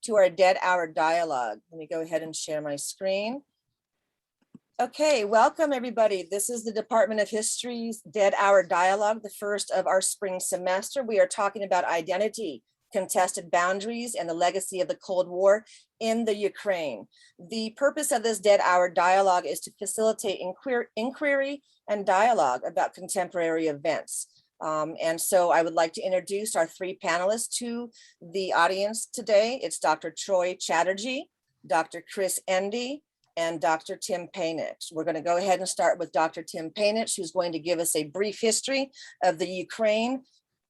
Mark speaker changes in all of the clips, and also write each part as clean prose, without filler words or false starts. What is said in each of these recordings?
Speaker 1: to our Dead Hour dialogue. Let me go ahead and share my screen. Okay, welcome everybody. This is the Department of History's Dead Hour dialogue, the first of our spring semester. We are talking about identity, contested boundaries, and the legacy of the Cold War in the Ukraine. The purpose of this Dead Hour dialogue is to facilitate inquiry and dialogue about contemporary events. And so I would like to introduce our three panelists to the audience today. It's Dr. Choi Chatterjee, Dr. Chris Endy, and Dr. Tim Paynich. We're going to go ahead and start with Dr. Tim Paynich, who's going to give us a brief history of the Ukraine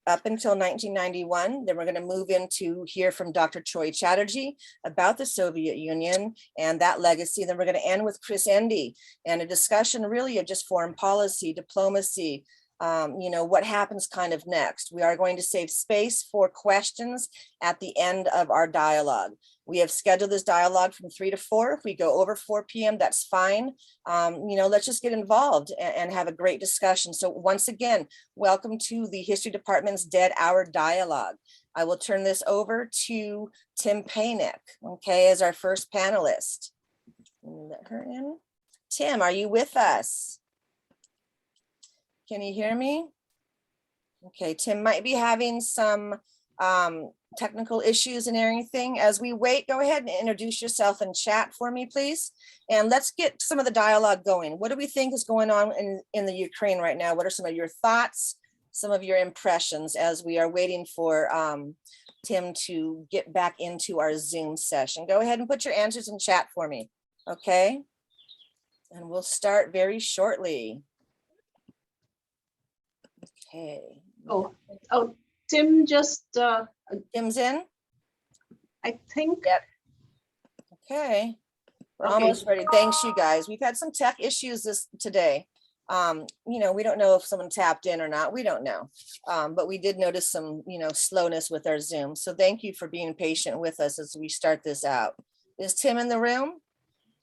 Speaker 1: up until 1991. Then we're going to move into hear from Dr. Choi Chatterjee about the Soviet Union and that legacy. Then we're going to end with Chris Endy and a discussion really of just foreign policy, diplomacy, what happens kind of next. We are going to save space for questions at the end of our dialogue. We have scheduled this dialogue from 3 to 4. If we go over 4 p.m., that's fine. Let's just get involved and have a great discussion. So once again, welcome to the History Department's Dead Hour dialogue. I will turn this over to Tim Paynich, okay, as our first panelist. Let her in. Tim, are you with us? Can you hear me? Okay, Tim might be having some technical issues and everything. As we wait, go ahead and introduce yourself and chat for me, please. And let's get some of the dialogue going. What do we think is going on in the Ukraine right now? What are some of your thoughts, some of your impressions as we are waiting for Tim to get back into our Zoom session? Go ahead and put your answers in chat for me, okay? And we'll start very shortly. Okay.
Speaker 2: Oh, Tim just,
Speaker 1: Tim's in?
Speaker 2: I think.
Speaker 1: Yep. Okay. We're almost ready. Thanks, you guys. We've had some tech issues today. We don't know if someone tapped in or not. We don't know. But we did notice some, slowness with our Zoom. So thank you for being patient with us as we start this out. Is Tim in the room?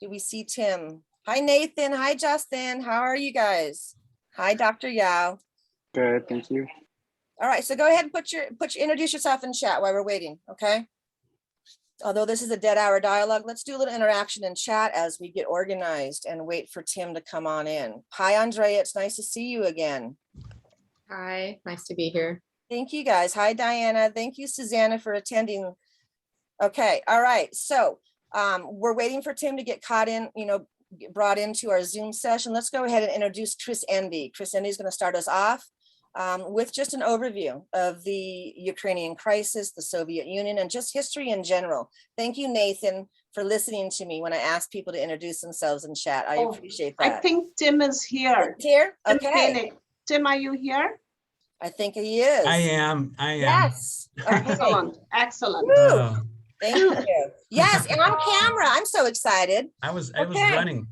Speaker 1: Do we see Tim? Hi, Nathan. Hi, Justin. How are you guys? Hi, Dr. Yao.
Speaker 3: Good, thank you.
Speaker 1: All right, so go ahead and introduce yourself in chat while we're waiting, okay? Although this is a Dead Hour dialogue, let's do a little interaction in chat as we get organized and wait for Tim to come on in. Hi, Andrea, it's nice to see you again.
Speaker 4: Hi, nice to be here.
Speaker 1: Thank you, guys. Hi, Diana. Thank you, Susanna, for attending. Okay, all right, so we're waiting for Tim to get caught in, brought into our Zoom session. Let's go ahead and introduce Chris Endy. Chris Endy is going to start us off with just an overview of the Ukrainian crisis, the Soviet Union, and just history in general. Thank you, Nathan, for listening to me when I asked people to introduce themselves in chat. I appreciate that.
Speaker 2: I think Tim is here.
Speaker 1: Here?
Speaker 2: Tim
Speaker 1: Okay.
Speaker 2: Paynich. Tim, are you here?
Speaker 1: I think he is.
Speaker 5: I am.
Speaker 1: Yes. Okay.
Speaker 2: Excellent.
Speaker 5: Oh,
Speaker 1: Thank you. Yes, and on camera. I'm so excited.
Speaker 5: I was running.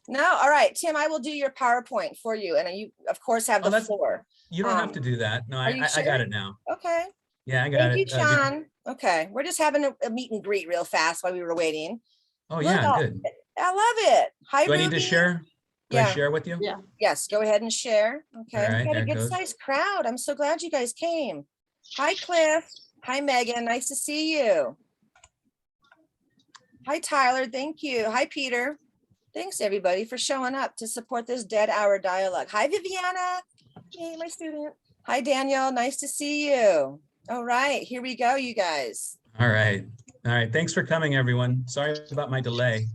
Speaker 1: No, all right, Tim, I will do your PowerPoint for you. And you, of course, have the floor.
Speaker 5: You don't have to do that. No, I got it now.
Speaker 1: Okay.
Speaker 5: Yeah, I got it.
Speaker 1: Thank you, Sean. Okay, we're just having a meet and greet real fast while we were waiting.
Speaker 5: Oh, yeah, good.
Speaker 1: I love it. Hi,
Speaker 5: Do I
Speaker 1: Ruby.
Speaker 5: need to share? Do I share with you?
Speaker 2: Yeah.
Speaker 1: Yes, go ahead and share. Okay,
Speaker 5: All right,
Speaker 1: we got a
Speaker 5: there it
Speaker 1: good
Speaker 5: goes.
Speaker 1: sized crowd. I'm so glad you guys came. Hi, Cliff. Hi, Megan. Nice to see you. Hi, Tyler. Thank you. Hi, Peter. Thanks, everybody, for showing up to support this Dead Hour dialogue. Hi, Viviana. Hey, my student. Hi, Daniel. Nice to see you. All right, here we go, you guys.
Speaker 5: All right. Thanks for coming, everyone. Sorry about my delay.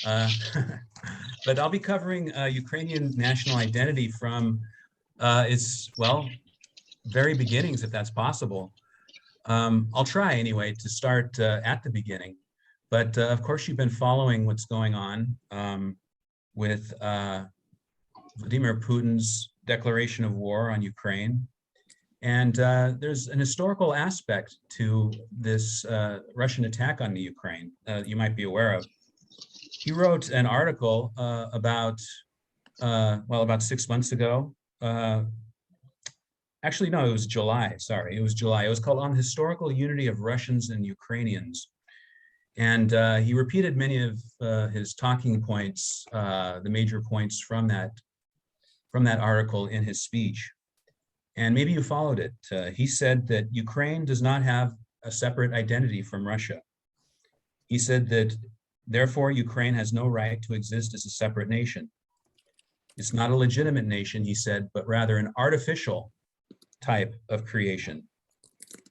Speaker 5: But I'll be covering Ukrainian national identity from its, very beginnings, if that's possible. I'll try anyway to start at the beginning. But of course, you've been following what's going on with Vladimir Putin's declaration of war on Ukraine. And there's an historical aspect to this Russian attack on the Ukraine you might be aware of. He wrote an article about 6 months ago. Actually, no, it was July. Sorry, it was July. It was called On the Historical Unity of Russians and Ukrainians. And he repeated many of his talking points, the major points from that article in his speech. And maybe you followed it. He said that Ukraine does not have a separate identity from Russia. He said that, therefore, Ukraine has no right to exist as a separate nation. It's not a legitimate nation, he said, but rather an artificial type of creation.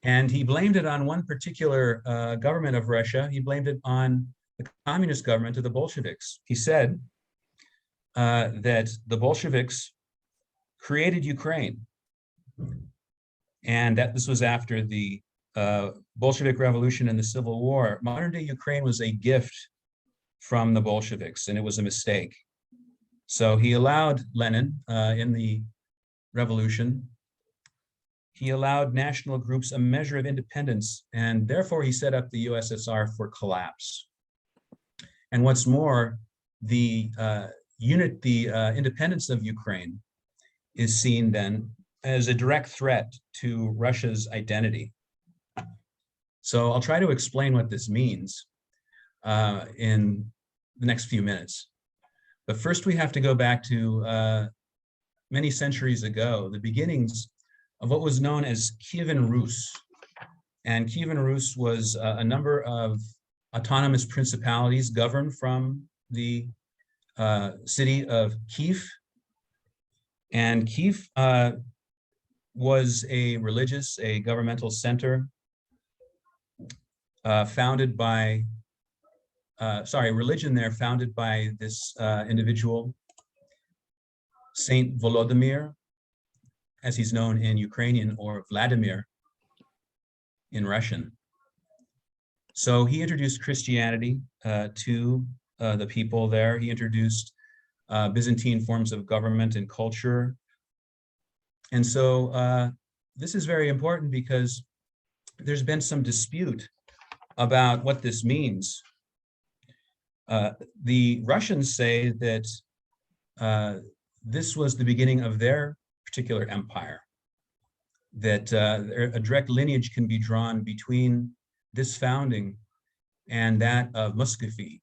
Speaker 5: And he blamed it on one particular government of Russia. He blamed it on the communist government of the Bolsheviks. He said that the Bolsheviks created Ukraine, and that this was after the Bolshevik Revolution and the Civil War. Modern-day Ukraine was a gift from the Bolsheviks, and it was a mistake. So he allowed Lenin in the revolution. He allowed national groups a measure of independence, and therefore he set up the USSR for collapse. And what's more, the independence of Ukraine is seen then as a direct threat to Russia's identity. So I'll try to explain what this means in the next few minutes. But first we have to go back to many centuries ago, the beginnings of what was known as Kievan Rus. And Kievan Rus was a number of autonomous principalities governed from the city of Kiev. And Kiev was a governmental center founded by, religion there founded by this individual, Saint Volodymyr, as he's known in Ukrainian, or Vladimir in Russian. So he introduced Christianity to the people there. He introduced Byzantine forms of government and culture. And so this is very important because there's been some dispute about what this means. The Russians say that this was the beginning of their particular empire, that a direct lineage can be drawn between this founding and that of Muscovy,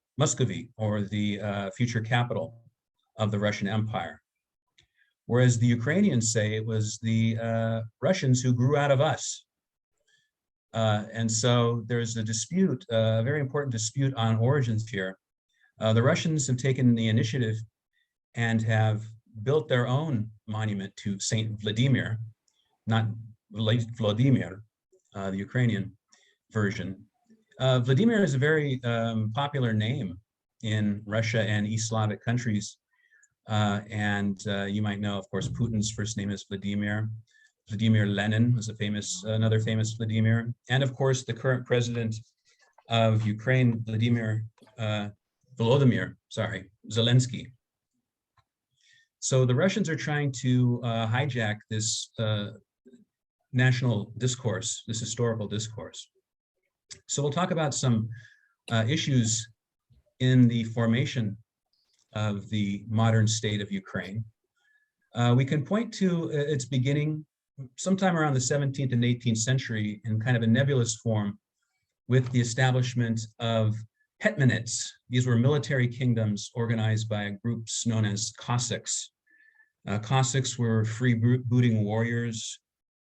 Speaker 5: or the future capital of the Russian Empire. Whereas the Ukrainians say it was the Russians who grew out of us. And so there's a dispute, a very important dispute on origins here. The Russians have taken the initiative and have built their own monument to Saint Vladimir, not Vladimir, the Ukrainian version. Vladimir is a very popular name in Russia and East Slavic countries. And you might know, of course, Putin's first name is Vladimir. Vladimir Lenin was another famous Vladimir. And of course, the current president of Ukraine, Volodymyr Zelensky. So the Russians are trying to hijack this national discourse, this historical discourse. So we'll talk about some issues in the formation of the modern state of Ukraine. We can point to its beginning sometime around the 17th and 18th century in kind of a nebulous form with the establishment of hetmanates. These were military kingdoms organized by groups known as Cossacks. Cossacks were freebooting warriors.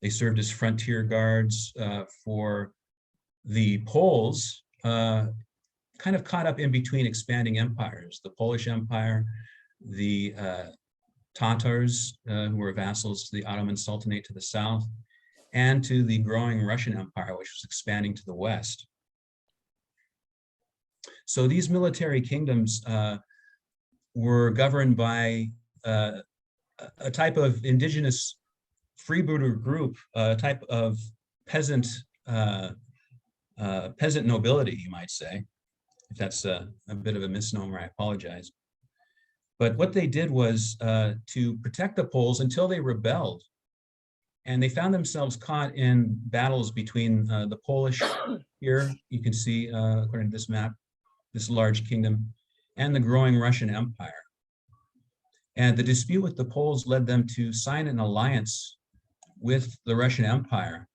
Speaker 5: They served as frontier guards for the Poles, kind of caught up in between expanding empires, the Polish Empire, the Tatars, who were vassals to the Ottoman Sultanate to the south, and to the growing Russian Empire, which was expanding to the west. So these military kingdoms were governed by a type of indigenous freebooter group, a type of peasant nobility, you might say. If that's a bit of a misnomer, I apologize. But what they did was to protect the Poles until they rebelled. And they found themselves caught in battles between the Polish, here you can see, according to this map, this large kingdom, and the growing Russian Empire. And the dispute with the Poles led them to sign an alliance with the Russian Empire.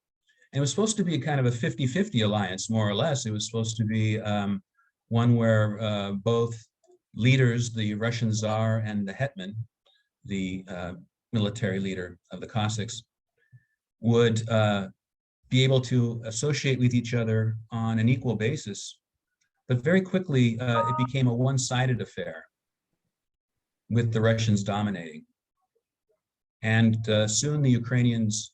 Speaker 5: And it was supposed to be kind of a 50-50 alliance, more or less. It was supposed to be one where both leaders, the Russian Tsar and the hetman, the military leader of the Cossacks, would be able to associate with each other on an equal basis. But very quickly, it became a one-sided affair with the Russians dominating. And soon the Ukrainians,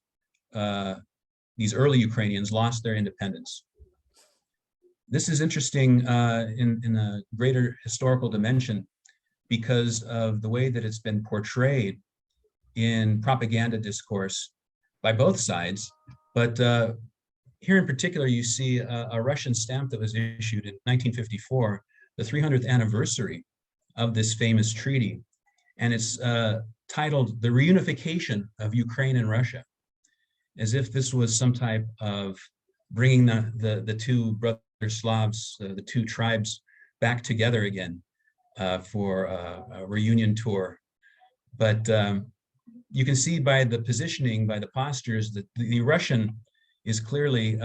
Speaker 5: these early Ukrainians, lost their independence. This is interesting in a greater historical dimension because of the way that it's been portrayed in propaganda discourse by both sides. But here in particular, you see a Russian stamp that was issued in 1954, the 300th anniversary of this famous treaty. And it's titled The Reunification of Ukraine and Russia, as if this was some type of bringing the two brother Slavs, the two tribes back together again for a reunion tour. But you can see by the positioning, by the postures, that the Russian is clearly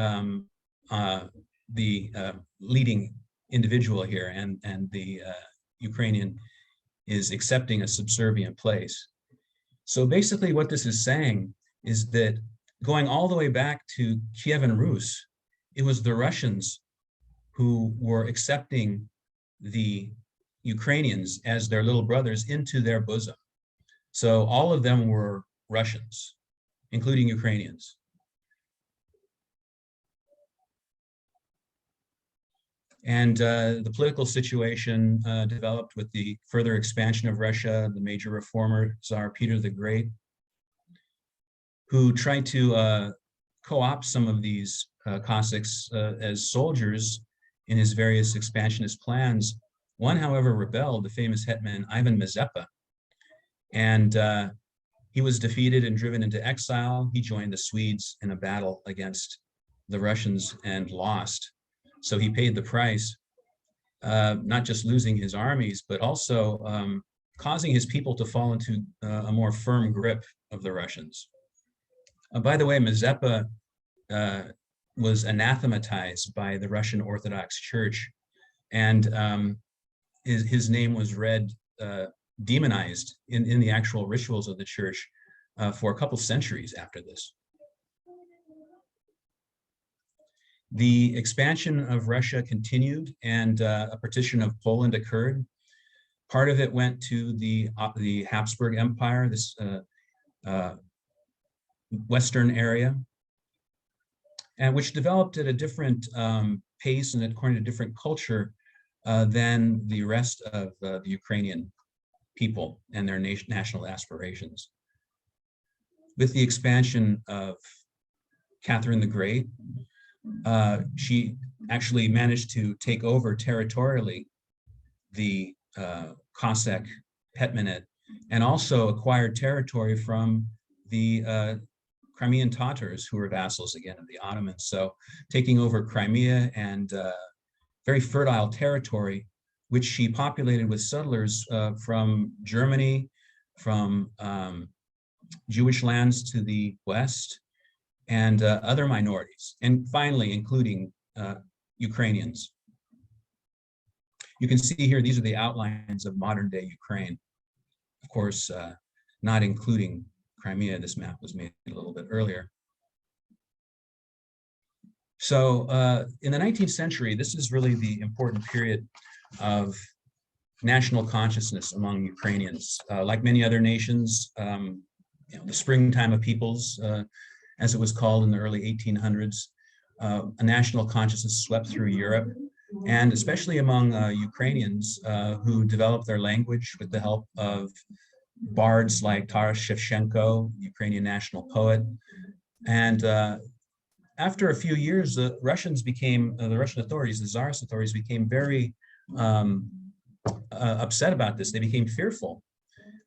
Speaker 5: the leading individual here, and the Ukrainian is accepting a subservient place. So basically what this is saying is that going all the way back to Kievan Rus, it was the Russians who were accepting the Ukrainians as their little brothers into their bosom. So all of them were Russians, including Ukrainians. And the political situation developed with the further expansion of Russia, the major reformer, Tsar Peter the Great, who tried to co-opt some of these Cossacks as soldiers in his various expansionist plans. One, however, rebelled, the famous hetman Ivan Mazepa, and he was defeated and driven into exile. He joined the Swedes in a battle against the Russians and lost. So he paid the price, not just losing his armies, but also causing his people to fall into a more firm grip of the Russians. By the way, Mazepa was anathematized by the Russian Orthodox Church, and his name was read, demonized in the actual rituals of the church for a couple centuries after this. The expansion of Russia continued, and a partition of Poland occurred. Part of it went to the Habsburg Empire, this Western area, and which developed at a different pace and according to different culture than the rest of the Ukrainian people and their national aspirations. With the expansion of Catherine the Great, she actually managed to take over territorially the Cossack hetmanate, and also acquired territory from the Crimean Tatars, who were vassals again of the Ottomans. So taking over Crimea and very fertile territory, which she populated with settlers from Germany, from Jewish lands to the west, and other minorities, and finally including Ukrainians. You can see here, these are the outlines of modern day Ukraine. Of course, not including Crimea. This map was made a little bit earlier. So in the 19th century, this is really the important period of national consciousness among Ukrainians. Like many other nations, the springtime of peoples, as it was called in the early 1800s, a national consciousness swept through Europe, and especially among Ukrainians who developed their language with the help of bards like Taras Shevchenko, Ukrainian national poet. And after a few years, the Russians became, the Russian authorities, the Tsarist authorities became very upset about this. They became fearful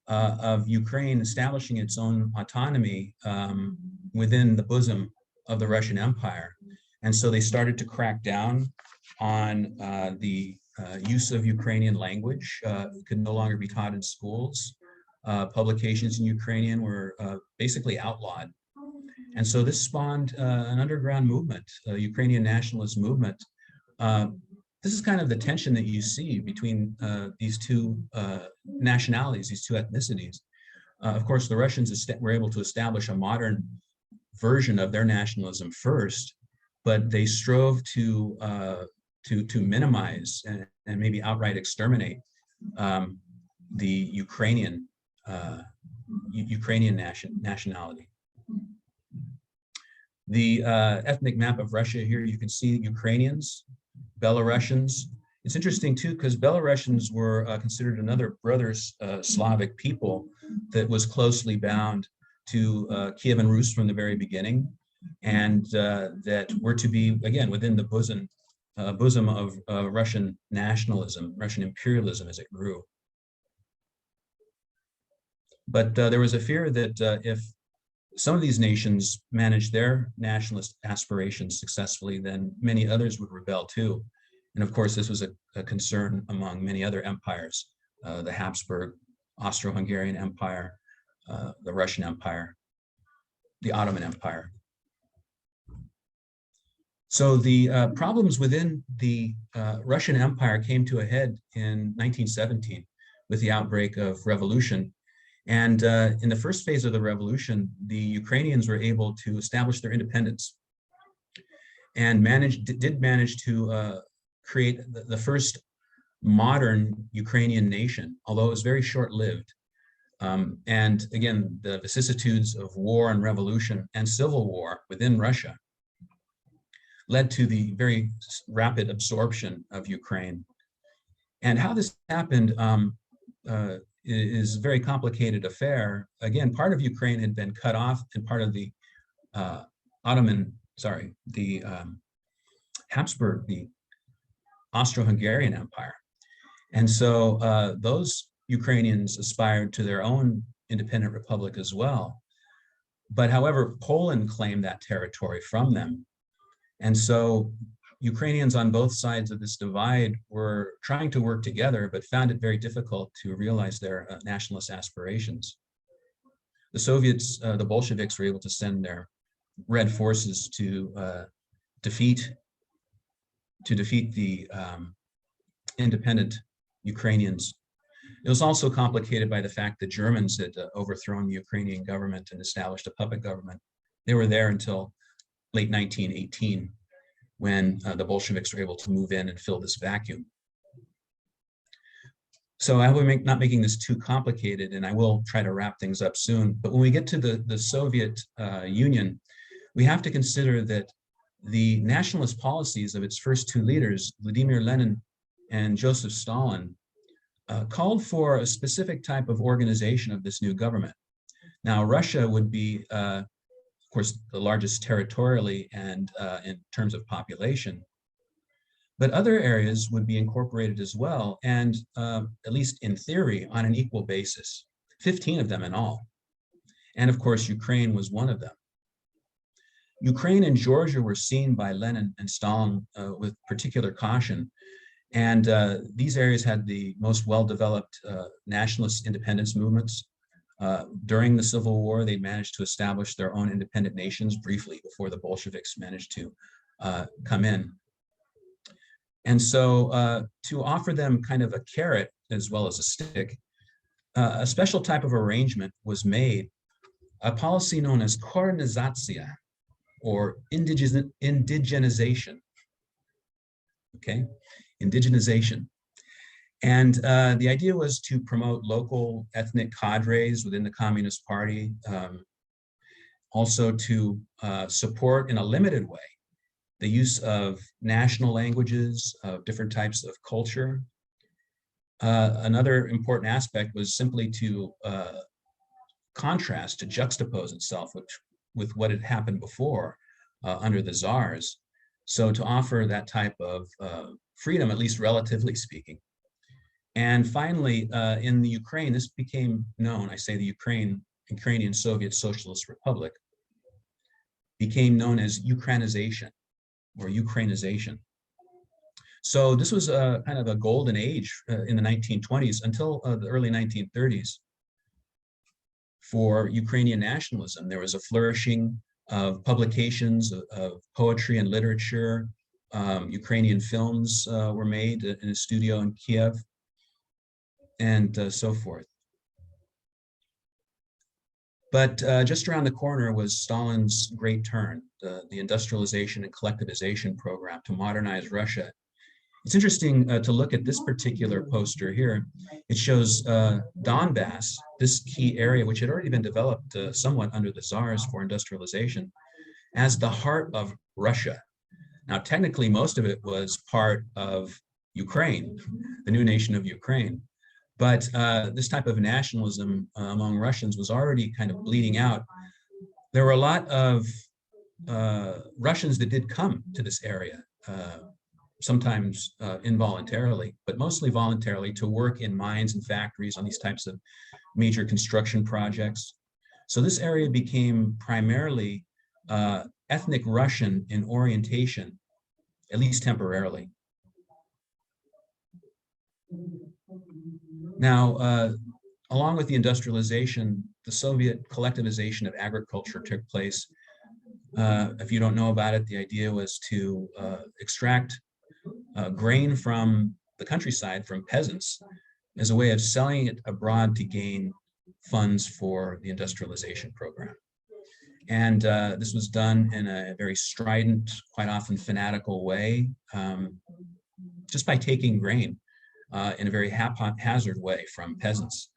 Speaker 5: of Ukraine establishing its own autonomy within the bosom of the Russian Empire. And so they started to crack down on the use of Ukrainian language. It could no longer be taught in schools. Publications in Ukrainian were basically outlawed. And so this spawned an underground movement, a Ukrainian nationalist movement. This is kind of the tension that you see between these two nationalities, these two ethnicities. Of course, the Russians were able to establish a modern, version of their nationalism first, but they strove to minimize and maybe outright exterminate the Ukrainian nationality. The ethnic map of Russia here, you can see Ukrainians, Belarusians. It's interesting too, because Belarusians were considered another brother Slavic people that was closely bound to Kievan Rus from the very beginning, and that were to be, again, within the bosom of Russian nationalism, Russian imperialism as it grew. But there was a fear that if some of these nations managed their nationalist aspirations successfully, then many others would rebel too. And of course, this was a concern among many other empires, the Habsburg, Austro-Hungarian Empire, the Russian Empire, the Ottoman Empire. So the problems within the Russian Empire came to a head in 1917 with the outbreak of revolution. And in the first phase of the revolution, the Ukrainians were able to establish their independence and did manage to create the first modern Ukrainian nation, although it was very short-lived. And again, the vicissitudes of war and revolution and civil war within Russia led to the very rapid absorption of Ukraine. And how this happened is a very complicated affair. Again, part of Ukraine had been cut off, and part of the Habsburg, the Austro-Hungarian Empire. And so those Ukrainians aspired to their own independent republic as well. But however, Poland claimed that territory from them. And so Ukrainians on both sides of this divide were trying to work together, but found it very difficult to realize their nationalist aspirations. The Soviets, the Bolsheviks, were able to send their Red forces to defeat the independent Ukrainians. It was also complicated by the fact that Germans had overthrown the Ukrainian government and established a puppet government. They were there until late 1918, when the Bolsheviks were able to move in and fill this vacuum. So I will not making this too complicated, and I will try to wrap things up soon. But when we get to the Soviet Union, we have to consider that the nationalist policies of its first two leaders, Vladimir Lenin and Joseph Stalin, called for a specific type of organization of this new government. Now, Russia would be, of course, the largest territorially and in terms of population, but other areas would be incorporated as well, and at least in theory, on an equal basis, 15 of them in all. And of course, Ukraine was one of them. Ukraine and Georgia were seen by Lenin and Stalin with particular caution. And these areas had the most well-developed nationalist independence movements. During the Civil War, they managed to establish their own independent nations briefly before the Bolsheviks managed to come in. And so to offer them kind of a carrot as well as a stick, a special type of arrangement was made, a policy known as korenizatsiya, or indigenization, okay? Indigenization. And the idea was to promote local ethnic cadres within the Communist Party, also to support in a limited way the use of national languages, of different types of culture. Another important aspect was simply to contrast, to juxtapose itself with what had happened before under the czars. So to offer that type of freedom, at least relatively speaking. And finally, in the Ukraine, this became known, I say the Ukrainian Soviet Socialist Republic, became known as Ukrainization or Ukrainization. So this was a kind of a golden age in the 1920s until the early 1930s for Ukrainian nationalism. There was a flourishing of publications of poetry and literature. Ukrainian films were made in a studio in Kiev, and so forth. But just around the corner was Stalin's great turn, the industrialization and collectivization program to modernize Russia. It's interesting to look at this particular poster here. It shows Donbass, this key area, which had already been developed somewhat under the Tsars for industrialization, as the heart of Russia. Now, technically, most of it was part of Ukraine, the new nation of Ukraine. But this type of nationalism among Russians was already kind of bleeding out. There were a lot of Russians that did come to this area, sometimes involuntarily, but mostly voluntarily, to work in mines and factories on these types of major construction projects. So this area became primarily ethnic Russian in orientation, at least temporarily. Now, along with the industrialization, the Soviet collectivization of agriculture took place. If you don't know about it, the idea was to extract grain from the countryside, from peasants, as a way of selling it abroad to gain funds for the industrialization program. And this was done in a very strident, quite often fanatical way, just by taking grain in a very haphazard way from peasants.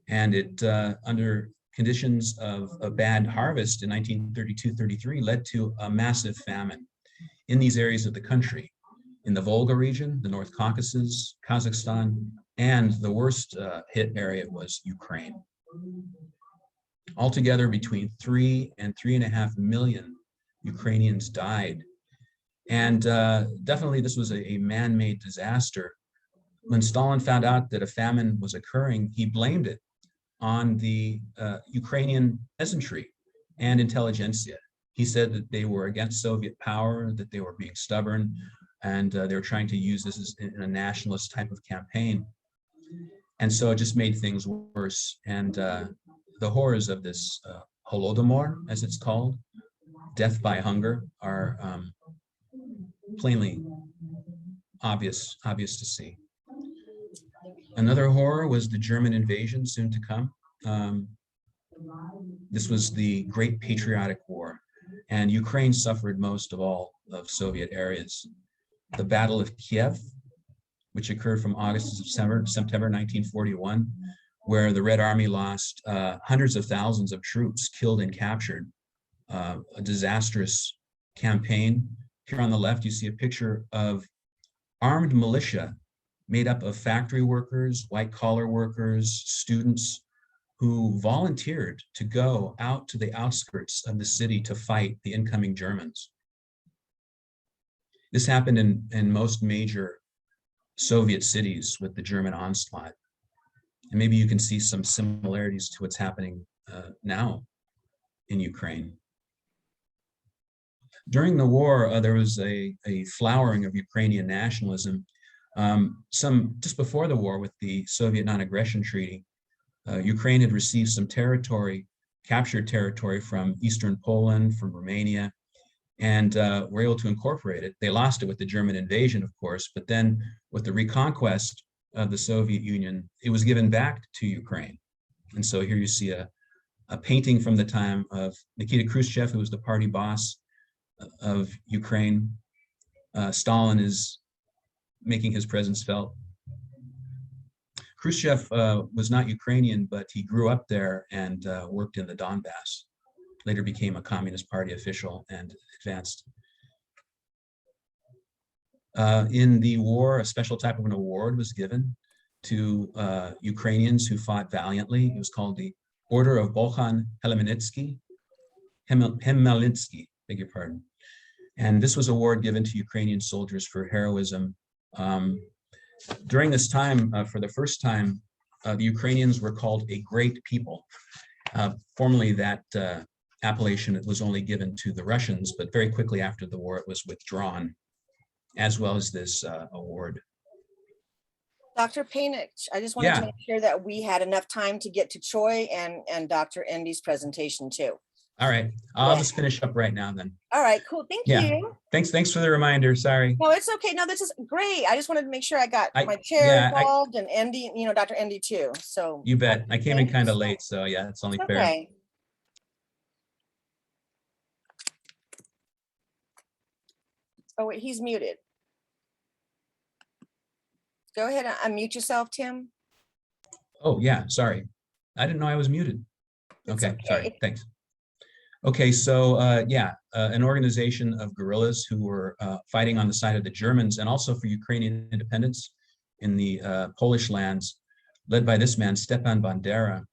Speaker 5: And it, under conditions of a bad harvest in 1932-33, led to a massive famine in these areas of the country, in the Volga region, the North Caucasus, Kazakhstan, and the worst hit area was Ukraine. Altogether, between 3 and 3.5 million Ukrainians died. And definitely this was a man-made disaster. When Stalin found out that a famine was occurring, he blamed it on the Ukrainian peasantry and intelligentsia. He said that they were against Soviet power, that they were being stubborn, and they were trying to use this in a nationalist type of campaign. And so it just made things worse. And the horrors of this Holodomor, as it's called, death by hunger, are plainly obvious to see. Another horror was the German invasion soon to come. This was the Great Patriotic War, and Ukraine suffered most of all of Soviet areas. The Battle of Kiev, which occurred from August to September 1941, where the Red Army lost hundreds of thousands of troops killed and captured, a disastrous campaign. Here on the left, you see a picture of armed militia made up of factory workers, white-collar workers, students who volunteered to go out to the outskirts of the city to fight the incoming Germans. This happened in most major Soviet cities with the German onslaught. And maybe you can see some similarities to what's happening now in Ukraine. During the war, there was a flowering of Ukrainian nationalism. Just before the war with the Soviet non-aggression treaty, Ukraine had received some territory, captured territory from Eastern Poland, from Romania, and were able to incorporate it. They lost it with the German invasion, of course, but then with the reconquest of the Soviet Union, it was given back to Ukraine. And so here you see a painting from the time of Nikita Khrushchev, who was the party boss of Ukraine. Stalin is making his presence felt. Khrushchev was not Ukrainian, but he grew up there and worked in the Donbass. Later became a Communist Party official and advanced. In the war, a special type of an award was given to Ukrainians who fought valiantly. It was called the Order of Bohdan Khmelnytsky, beg your pardon. And this was an award given to Ukrainian soldiers for heroism. During this time, for the first time, the Ukrainians were called a great people. Formerly, that appellation was only given to the Russians, but very quickly after the war, it was withdrawn, as well as this award.
Speaker 1: Dr. Paynich, I just wanted to make sure that we had enough time to get to Choi and Dr. Endy's presentation too.
Speaker 5: All right, I'll just finish up right now then.
Speaker 1: All right, cool, thank you.
Speaker 5: Thanks for the reminder, sorry.
Speaker 1: No, it's okay, no, this is great. I just wanted to make sure I got my chair involved and Endy, Dr. Endy too, so.
Speaker 5: You bet, I came in kind of late, so yeah, it's only fair.
Speaker 1: Okay. Oh, wait, he's muted. Go ahead and unmute yourself, Tim.
Speaker 5: Oh, yeah, sorry. I didn't know I was muted.
Speaker 1: It's
Speaker 5: Okay, sorry,
Speaker 1: okay.
Speaker 5: thanks. Okay, so an organization of guerrillas who were fighting on the side of the Germans and also for Ukrainian independence in the Polish lands, led by this man, Stepan Bandera,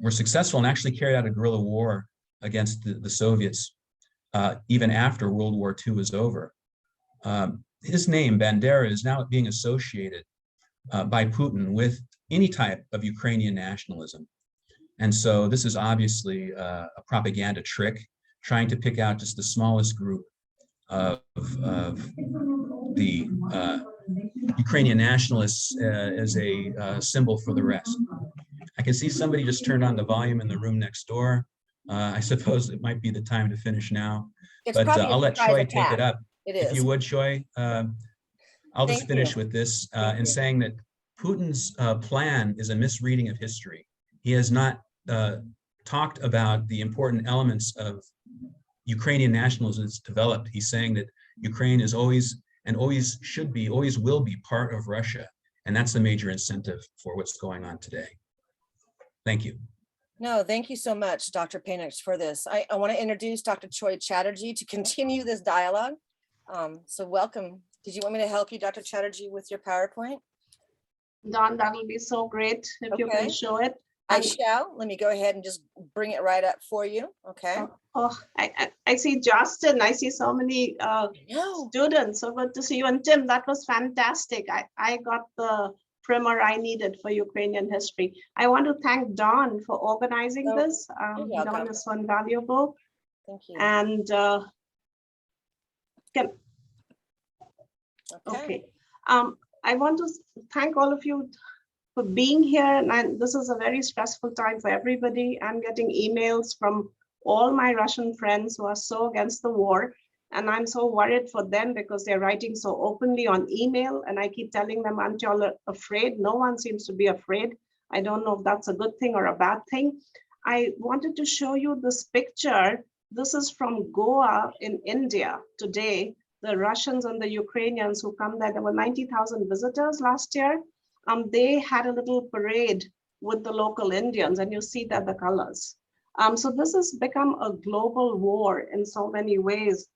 Speaker 5: were successful and actually carried out a guerrilla war against the Soviets even after World War II was over. His name, Bandera, is now being associated by Putin with any type of Ukrainian nationalism. And so this is obviously a propaganda trick, trying to pick out just the smallest group of the Ukrainian nationalists as a symbol for the rest. I can see somebody just turned on the volume in the room next door. I suppose it might be the time to finish now,
Speaker 1: It's
Speaker 5: but
Speaker 1: probably a
Speaker 5: I'll let
Speaker 1: surprise
Speaker 5: Choi take
Speaker 1: attack.
Speaker 5: it up.
Speaker 1: It
Speaker 5: If
Speaker 1: is.
Speaker 5: you would, Choi, I'll just
Speaker 1: Thank
Speaker 5: finish
Speaker 1: you.
Speaker 5: with this
Speaker 1: Thank
Speaker 5: in
Speaker 1: you.
Speaker 5: saying that Putin's plan is a misreading of history. He has not talked about the important elements of Ukrainian nationalism that's developed. He's saying that Ukraine is always and always should be, always will be part of Russia. And that's the major incentive for what's going on today. Thank you.
Speaker 1: No, thank you so much, Dr. Paynich, for this. I want to introduce Dr. Choi Chatterjee to continue this dialogue. So welcome. Did you want me to help you, Dr. Chatterjee, with your PowerPoint?
Speaker 2: Don, that will be so great if you can
Speaker 1: Okay.
Speaker 2: show it.
Speaker 1: I
Speaker 2: And-
Speaker 1: shall. Let me go ahead and just bring it right up for you. Okay.
Speaker 2: Oh, I see Justin. I see so many
Speaker 1: No.
Speaker 2: students. So good to see you. And Tim, that was fantastic. I got the primer I needed for Ukrainian history. I want to thank Don for organizing
Speaker 1: Oh,
Speaker 2: this.
Speaker 1: you're
Speaker 2: Don
Speaker 1: welcome.
Speaker 2: is so invaluable.
Speaker 1: Thank you.
Speaker 2: And
Speaker 1: Okay.
Speaker 2: okay. I want to thank all of you for being here. And this is a very stressful time for everybody. I'm getting emails from all my Russian friends who are so against the war. And I'm so worried for them because they're writing so openly on email. And I keep telling them, aren't you all afraid? No one seems to be afraid. I don't know if that's a good thing or a bad thing. I wanted to show you this picture. This is from Goa in India today. The Russians and the Ukrainians who come there were 90,000 visitors last year. They had a little parade with the local Indians, and you see that the colors. So this has become a global war in so many ways.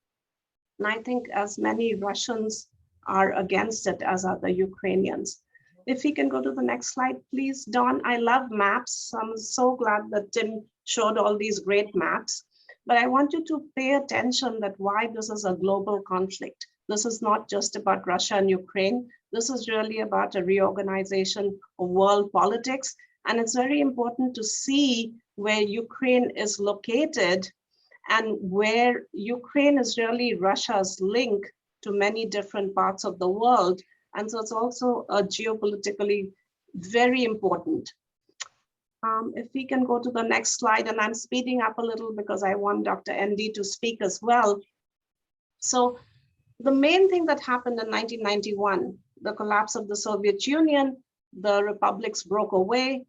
Speaker 2: And I think as many Russians are against it as are the Ukrainians. If we can go to the next slide, please, Don. I love maps. I'm so glad that Tim showed all these great maps. But I want you to pay attention that why this is a global conflict. This is not just about Russia and Ukraine. This is really about a reorganization of world politics. And it's very important to see where Ukraine is located and where Ukraine is really Russia's link to many different parts of the world. And so it's also geopolitically very important. If we can go to the next slide, and I'm speeding up a little because I want Dr. Endy to speak as well. So the main thing that happened in 1991, the collapse of the Soviet Union, the republics broke away.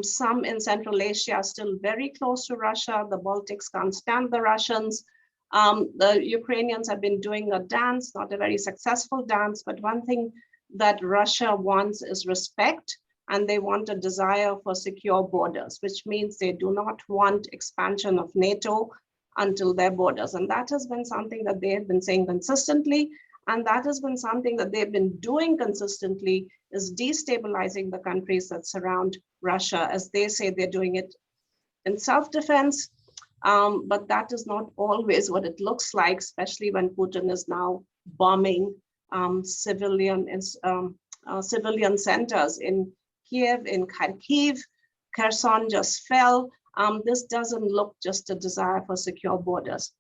Speaker 2: Some in Central Asia are still very close to Russia. The Baltics can't stand the Russians. The Ukrainians have been doing a dance, not a very successful dance, but one thing that Russia wants is respect, and they want a desire for secure borders, which means they do not want expansion of NATO until their borders. And that has been something that they have been saying consistently. And that has been something that they've been doing consistently, is destabilizing the countries that surround Russia. As they say, they're doing it in self-defense, but that is not always what it looks like, especially when Putin is now bombing civilian centers in Kiev, in Kharkiv. Kherson just fell. This doesn't look just a desire for secure borders.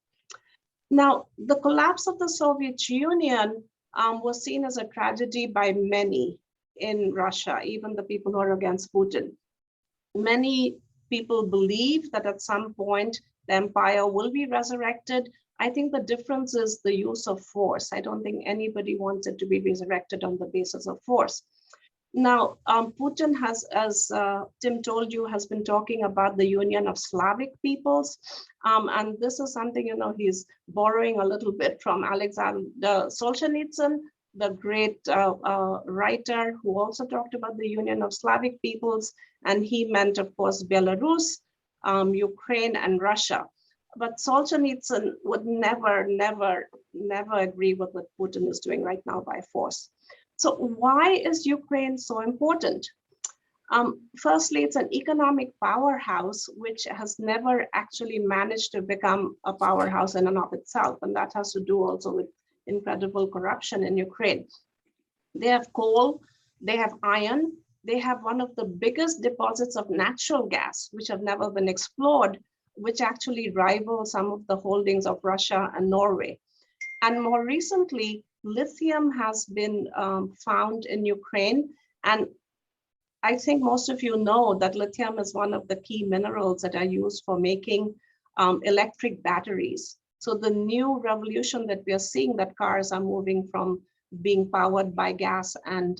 Speaker 2: Now, the collapse of the Soviet Union was seen as a tragedy by many in Russia, even the people who are against Putin. Many people believe that at some point the empire will be resurrected. I think the difference is the use of force. I don't think anybody wants it to be resurrected on the basis of force. Now, Putin has, as Tim told you, has been talking about the union of Slavic peoples. And this is something, he's borrowing a little bit from Alexander Solzhenitsyn, the great writer who also talked about the union of Slavic peoples. And he meant, of course, Belarus, Ukraine, and Russia. But Solzhenitsyn would never agree with what Putin is doing right now by force. So why is Ukraine so important? Firstly, it's an economic powerhouse, which has never actually managed to become a powerhouse in and of itself. And that has to do also with incredible corruption in Ukraine. They have coal, they have iron, they have one of the biggest deposits of natural gas, which have never been explored, which actually rival some of the holdings of Russia and Norway. And more recently, lithium has been found in Ukraine. And I think most of you know that lithium is one of the key minerals that are used for making electric batteries. So the new revolution that we are seeing, that cars are moving from being powered by gas and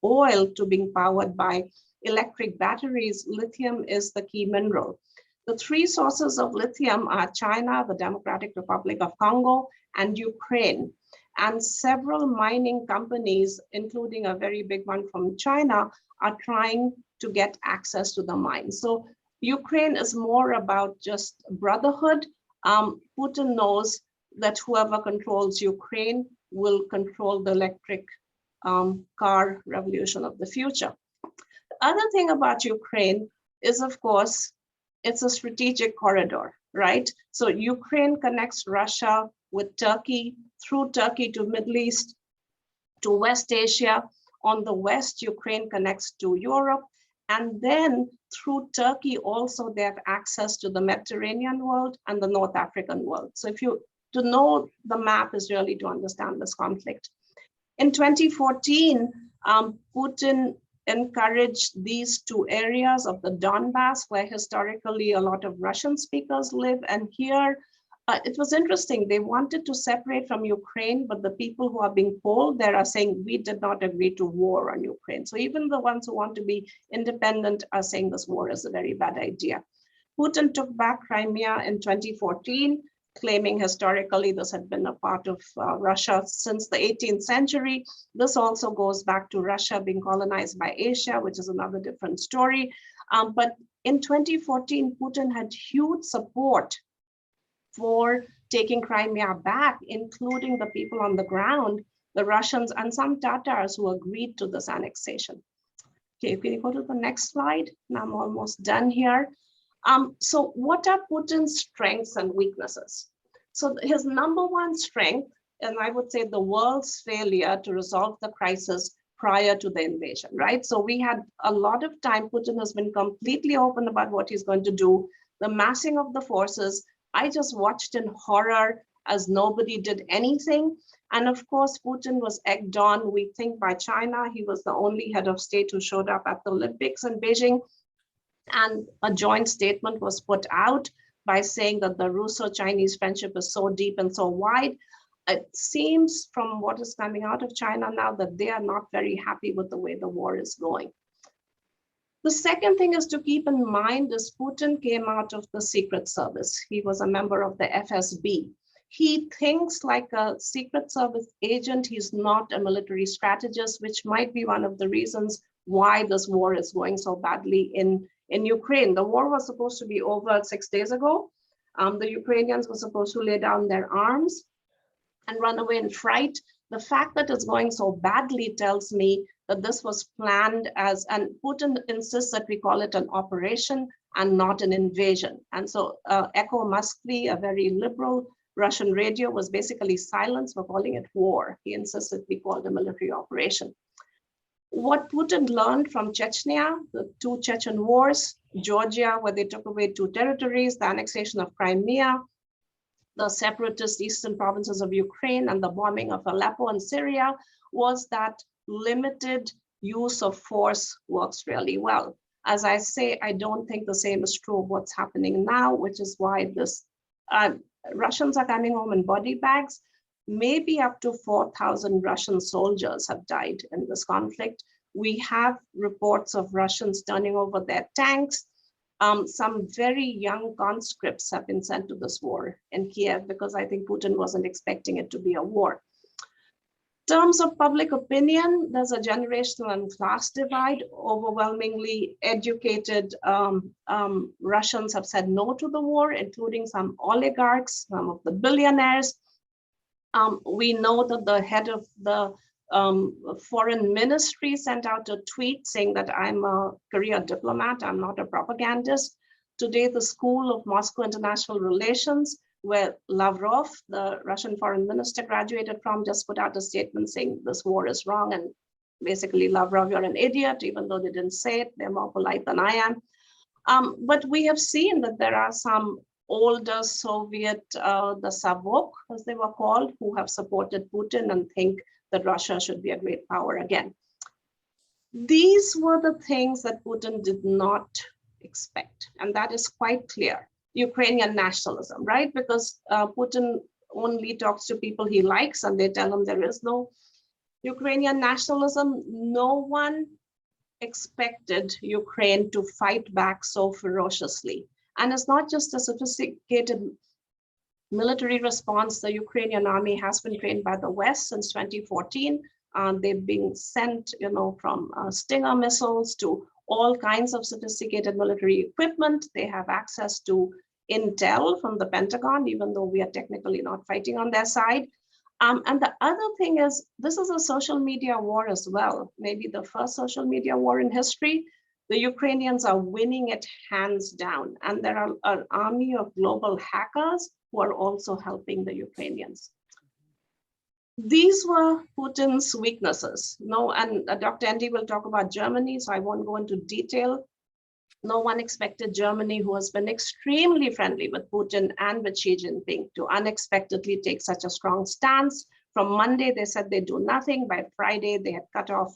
Speaker 2: oil to being powered by electric batteries, lithium is the key mineral. The three sources of lithium are China, the Democratic Republic of Congo, and Ukraine. And several mining companies, including a very big one from China, are trying to get access to the mine. So Ukraine is more about just brotherhood. Putin knows that whoever controls Ukraine will control the electric car revolution of the future. The other thing about Ukraine is, of course, it's a strategic corridor, right? So Ukraine connects Russia with Turkey, through Turkey to Middle East, to West Asia. On the west, Ukraine connects to Europe. And then through Turkey also, they have access to the Mediterranean world and the North African world. So to know the map is really to understand this conflict. In 2014, Putin encouraged these two areas of the Donbass, where historically a lot of Russian speakers live. And here, it was interesting. They wanted to separate from Ukraine, but the people who are being polled there are saying, we did not agree to war on Ukraine. So even the ones who want to be independent are saying this war is a very bad idea. Putin took back Crimea in 2014, claiming historically this had been a part of Russia since the 18th century. This also goes back to Russia being colonized by Asia, which is another different story. But in 2014, Putin had huge support for taking Crimea back, including the people on the ground, the Russians and some Tatars who agreed to this annexation. Okay, can you go to the next slide? And I'm almost done here. So what are Putin's strengths and weaknesses? So his number one strength, and I would say the world's failure to resolve the crisis prior to the invasion, right? So we had a lot of time. Putin has been completely open about what he's going to do. The massing of the forces, I just watched in horror as nobody did anything. And of course, Putin was egged on, we think, by China. He was the only head of state who showed up at the Olympics in Beijing. And a joint statement was put out by saying that the Russo-Chinese friendship is so deep and so wide. It seems from what is coming out of China now that they are not very happy with the way the war is going. The second thing is to keep in mind is Putin came out of the Secret Service. He was a member of the FSB. He thinks like a Secret Service agent. He's not a military strategist, which might be one of the reasons why this war is going so badly in Ukraine. The war was supposed to be over 6 days ago. The Ukrainians were supposed to lay down their arms and run away in fright. The fact that it's going so badly tells me that this was planned as, and Putin insists that we call it an operation and not an invasion. And so Echo Moskvy, a very liberal Russian radio, was basically silenced for calling it war. He insists that we call it a military operation. What Putin learned from Chechnya, the two Chechen wars, Georgia, where they took away 2 territories, the annexation of Crimea, the separatist eastern provinces of Ukraine, and the bombing of Aleppo and Syria, was that limited use of force works really well. As I say, I don't think the same is true of what's happening now, which is why this Russians are coming home in body bags. Maybe up to 4,000 Russian soldiers have died in this conflict, We have reports of Russians turning over their tanks. Some very young conscripts have been sent to this war in Kiev because I think Putin wasn't expecting it to be a war. In terms of public opinion, there's a generational and class divide. Overwhelmingly educated Russians have said no to the war, including some oligarchs, some of the billionaires. We know that the head of the foreign ministry sent out a tweet saying that I'm a career diplomat, I'm not a propagandist. Today, the School of Moscow International Relations, where Lavrov, the Russian foreign minister, graduated from, just put out a statement saying this war is wrong. And basically, Lavrov, you're an idiot, even though they didn't say it, they're more polite than I am. But we have seen that there are some older Soviet, the Savok, as they were called, who have supported Putin and think that Russia should be a great power again. These were the things that Putin did not expect, and that is quite clear. Ukrainian nationalism, right? Because Putin only talks to people he likes and they tell him there is no Ukrainian nationalism. No one expected Ukraine to fight back so ferociously. And it's not just a sophisticated military response. The Ukrainian army has been trained by the West since 2014. They've been sent, from Stinger missiles to all kinds of sophisticated military equipment. They have access to intel from the Pentagon, even though we are technically not fighting on their side. And the other thing is, this is a social media war as well, maybe the first social media war in history. The Ukrainians are winning it hands down. And there are an army of global hackers who are also helping the Ukrainians. These were Putin's weaknesses. And Dr. Endy will talk about Germany, so I won't go into detail. No one expected Germany, who has been extremely friendly with Putin and with Xi Jinping, to unexpectedly take such a strong stance. From Monday, they said they'd do nothing. By Friday, they had cut off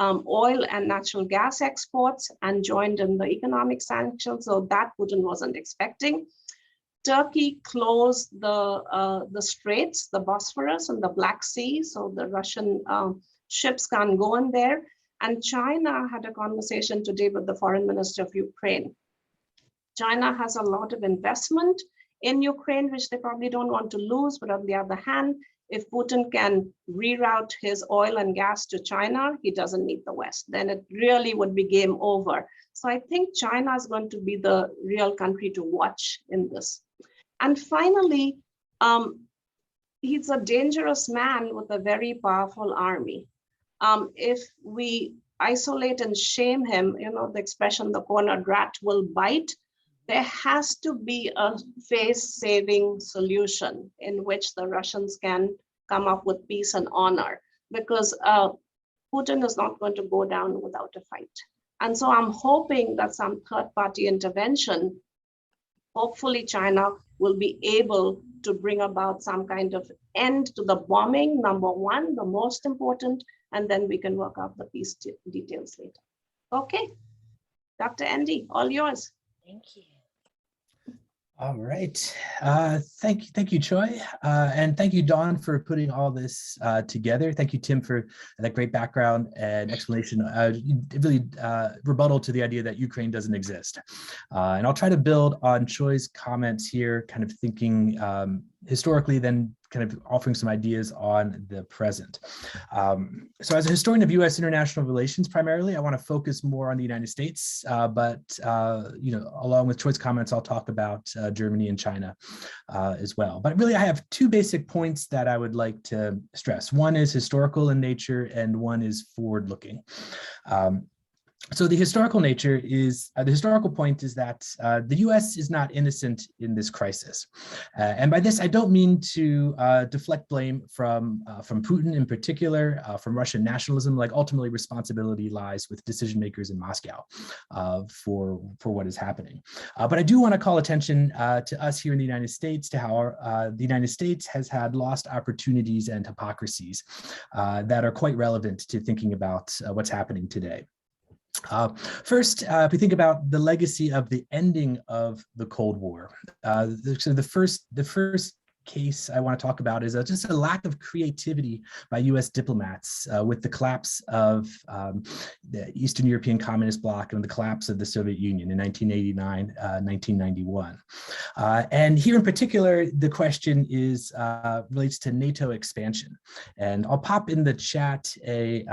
Speaker 2: oil and natural gas exports and joined in the economic sanctions. So that Putin wasn't expecting. Turkey closed the straits, the Bosphorus and the Black Sea, so the Russian ships can't go in there. And China had a conversation today with the foreign minister of Ukraine. China has a lot of investment in Ukraine, which they probably don't want to lose. But on the other hand, if Putin can reroute his oil and gas to China, he doesn't need the West. Then it really would be game over. So I think China is going to be the real country to watch in this. And finally, he's a dangerous man with a very powerful army. If we isolate and shame him, the expression, the cornered rat will bite, there has to be a face-saving solution in which the Russians can come up with peace and honor, because Putin is not going to go down without a fight. And so I'm hoping that some third-party intervention, hopefully China will be able to bring about some kind of end to the bombing, number one, the most important, and then we can work out the peace details later. Okay, Dr. Endy, all yours.
Speaker 1: Thank you.
Speaker 3: All right. Thank you, Choi. And thank you, Dawn, for putting all this together. Thank you, Tim, for that great background and explanation. Really rebuttal to the idea that Ukraine doesn't exist. And I'll try to build on Choi's comments here, kind of thinking historically, then kind of offering some ideas on the present. So as a historian of US international relations, primarily, I want to focus more on the United States, but along with Choi's comments, I'll talk about Germany and China as well. But really, I have two basic points that I would like to stress. One is historical in nature, and one is forward-looking. So the historical nature is, the historical point is that the US is not innocent in this crisis. And by this, I don't mean to deflect blame from Putin in particular, from Russian nationalism. Like, ultimately responsibility lies with decision makers in Moscow for what is happening. But I do want to call attention to us here in the United States, to how the United States has had lost opportunities and hypocrisies that are quite relevant to thinking about what's happening today. First, if we think about the legacy of the ending of the Cold War, so the first case I want to talk about is just a lack of creativity by US diplomats with the collapse of the Eastern European Communist Bloc and the collapse of the Soviet Union in 1989, 1991. And here in particular, the question is relates to NATO expansion. And I'll pop in the chat a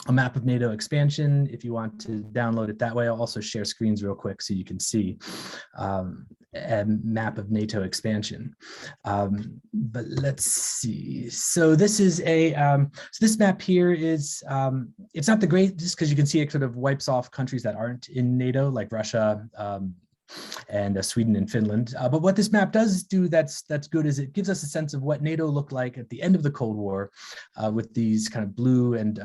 Speaker 3: map of NATO expansion if you want to download it that way. I'll also share screens real quick so you can see a map of NATO expansion. But let's see. So this is a, so this map here is, it's not the greatest because you can see it sort of wipes off countries that aren't in NATO, like Russia, and Sweden and Finland. But what this map does do that's good is it gives us a sense of what NATO looked like at the end of the Cold War with these kind of blue and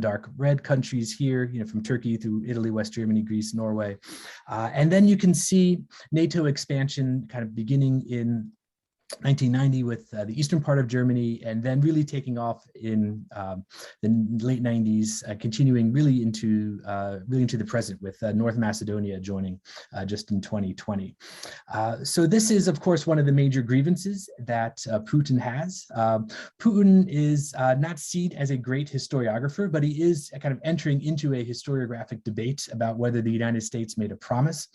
Speaker 3: dark red countries here, you know, from Turkey through Italy, West Germany, Greece, Norway. And then you can see NATO expansion kind of beginning in 1990 with the eastern part of Germany, and then really taking off in the late 90s, continuing really into the present with North Macedonia joining just in 2020. So this is, of course, one of the major grievances that Putin has. Putin is not seen as a great historiographer, but he is kind of entering into a historiographic debate about whether the United States made a promise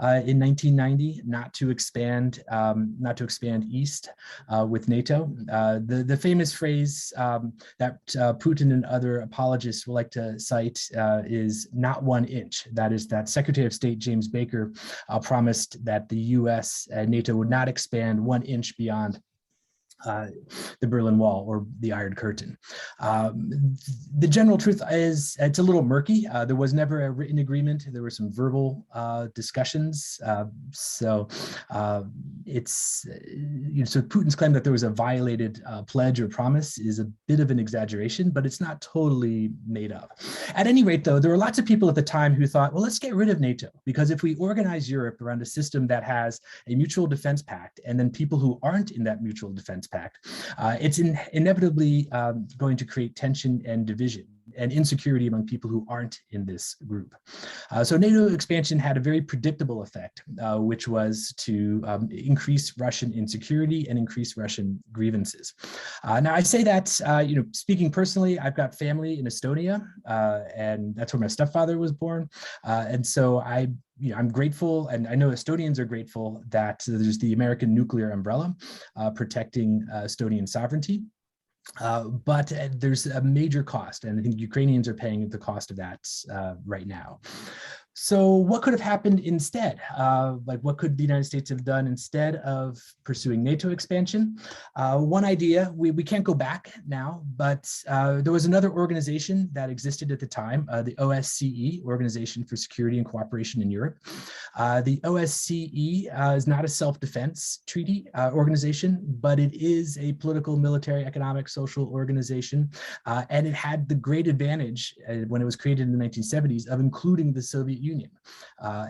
Speaker 3: in 1990 not to expand east with NATO. The famous phrase that Putin and other apologists will like to cite is "not 1 inch." That is that Secretary of State James Baker promised that the US and NATO would not expand 1 inch beyond the Berlin Wall or the Iron Curtain. The general truth is it's a little murky. There was never a written agreement. There were some verbal discussions. So Putin's claim that there was a violated pledge or promise is a bit of an exaggeration, but it's not totally made up. At any rate, though, there were lots of people at the time who thought, well, let's get rid of NATO, because if we organize Europe around a system that has a mutual defense pact and then people who aren't in that mutual defense pact, it's inevitably going to create tension and division and insecurity among people who aren't in this group. So NATO expansion had a very predictable effect, which was to increase Russian insecurity and increase Russian grievances. Now I say that, speaking personally, I've got family in Estonia, and that's where my stepfather was born. And so I'm grateful, and I know Estonians are grateful that there's the American nuclear umbrella protecting Estonian sovereignty. But there's a major cost, and I think Ukrainians are paying the cost of that right now. So what could have happened instead? Like what could the United States have done instead of pursuing NATO expansion? One idea, we can't go back now, but there was another organization that existed at the time, the OSCE, Organization for Security and Cooperation in Europe. The OSCE is not a self-defense treaty organization, but it is a political, military, economic, social organization. And it had the great advantage when it was created in the 1970s of including the Soviet Union.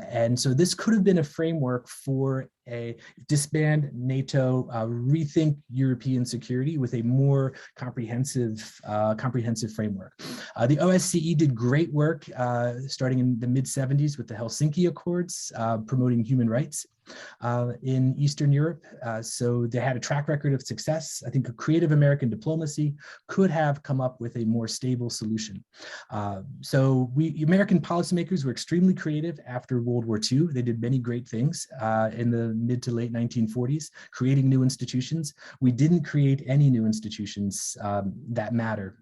Speaker 3: And so this could have been a framework for a disband NATO, rethink European security with a more comprehensive framework. The OSCE did great work starting in the mid-70s with the Helsinki Accords, promoting human rights in Eastern Europe. So they had a track record of success. I think a creative American diplomacy could have come up with a more stable solution. So American policymakers were extremely creative after World War II. They did many great things in the mid to late 1940s, creating new institutions. We didn't create any new institutions that matter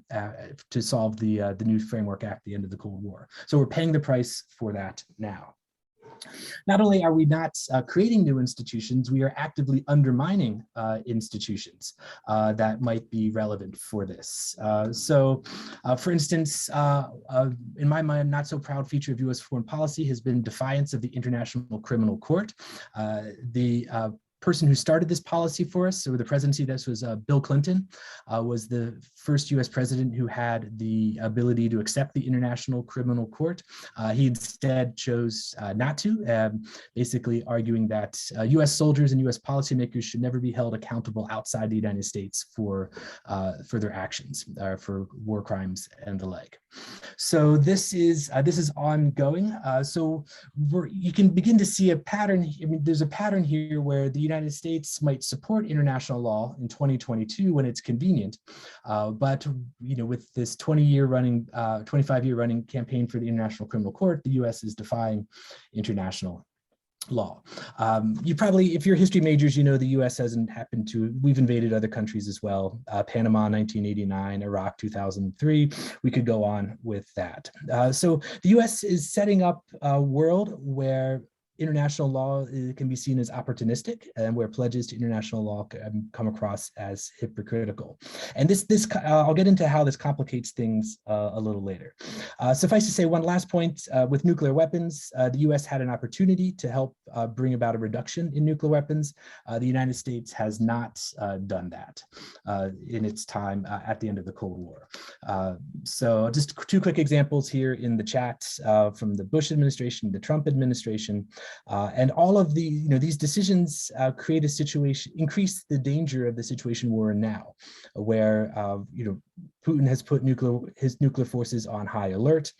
Speaker 3: to solve the new framework at the end of the Cold War. So we're paying the price for that now. Not only are we not creating new institutions, we are actively undermining institutions that might be relevant for this. For instance, in my mind, not so proud feature of US foreign policy has been defiance of the International Criminal Court. The person who started this policy for us, so the presidency, this was Bill Clinton, was the first US president who had the ability to accept the International Criminal Court. He instead chose not to, basically arguing that US soldiers and US policymakers should never be held accountable outside the United States for their actions, for war crimes and the like. So this is ongoing. So you can begin to see a pattern. I mean, there's a pattern here where the United States might support international law in 2022 when it's convenient, but with this 25-year running campaign for the International Criminal Court, the U.S. is defying international law. You probably, if you're history majors, the U.S. hasn't happened to, we've invaded other countries as well. Panama, 1989, Iraq, 2003, we could go on with that. So the U.S. is setting up a world where international law can be seen as opportunistic, and where pledges to international law come across as hypocritical. And I'll get into how this complicates things a little later. Suffice to say, one last point, with nuclear weapons, the US had an opportunity to help bring about a reduction in nuclear weapons. The United States has not done that in its time at the end of the Cold War. So just two quick examples here in the chat from the Bush administration, the Trump administration. And all of these decisions create a situation, increase the danger of the situation we're in now, where Putin has put his nuclear forces on high alert.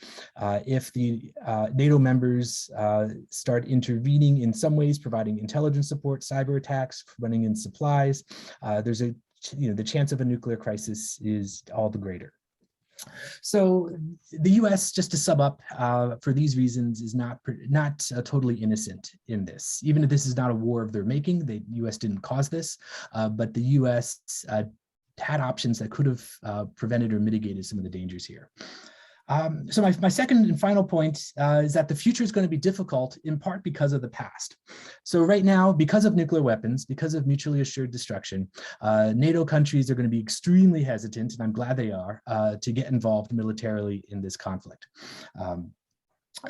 Speaker 3: If the NATO members start intervening in some ways, providing intelligence support, cyber attacks, running in supplies, there's the chance of a nuclear crisis is all the greater. So the U.S., just to sum up, for these reasons, is not totally innocent in this. Even if this is not a war of their making, the U.S. didn't cause this, but the U.S. had options that could have prevented or mitigated some of the dangers here. So my second and final point is that the future is going to be difficult in part because of the past. So right now, because of nuclear weapons, because of mutually assured destruction, NATO countries are going to be extremely hesitant, and I'm glad they are, to get involved militarily in this conflict.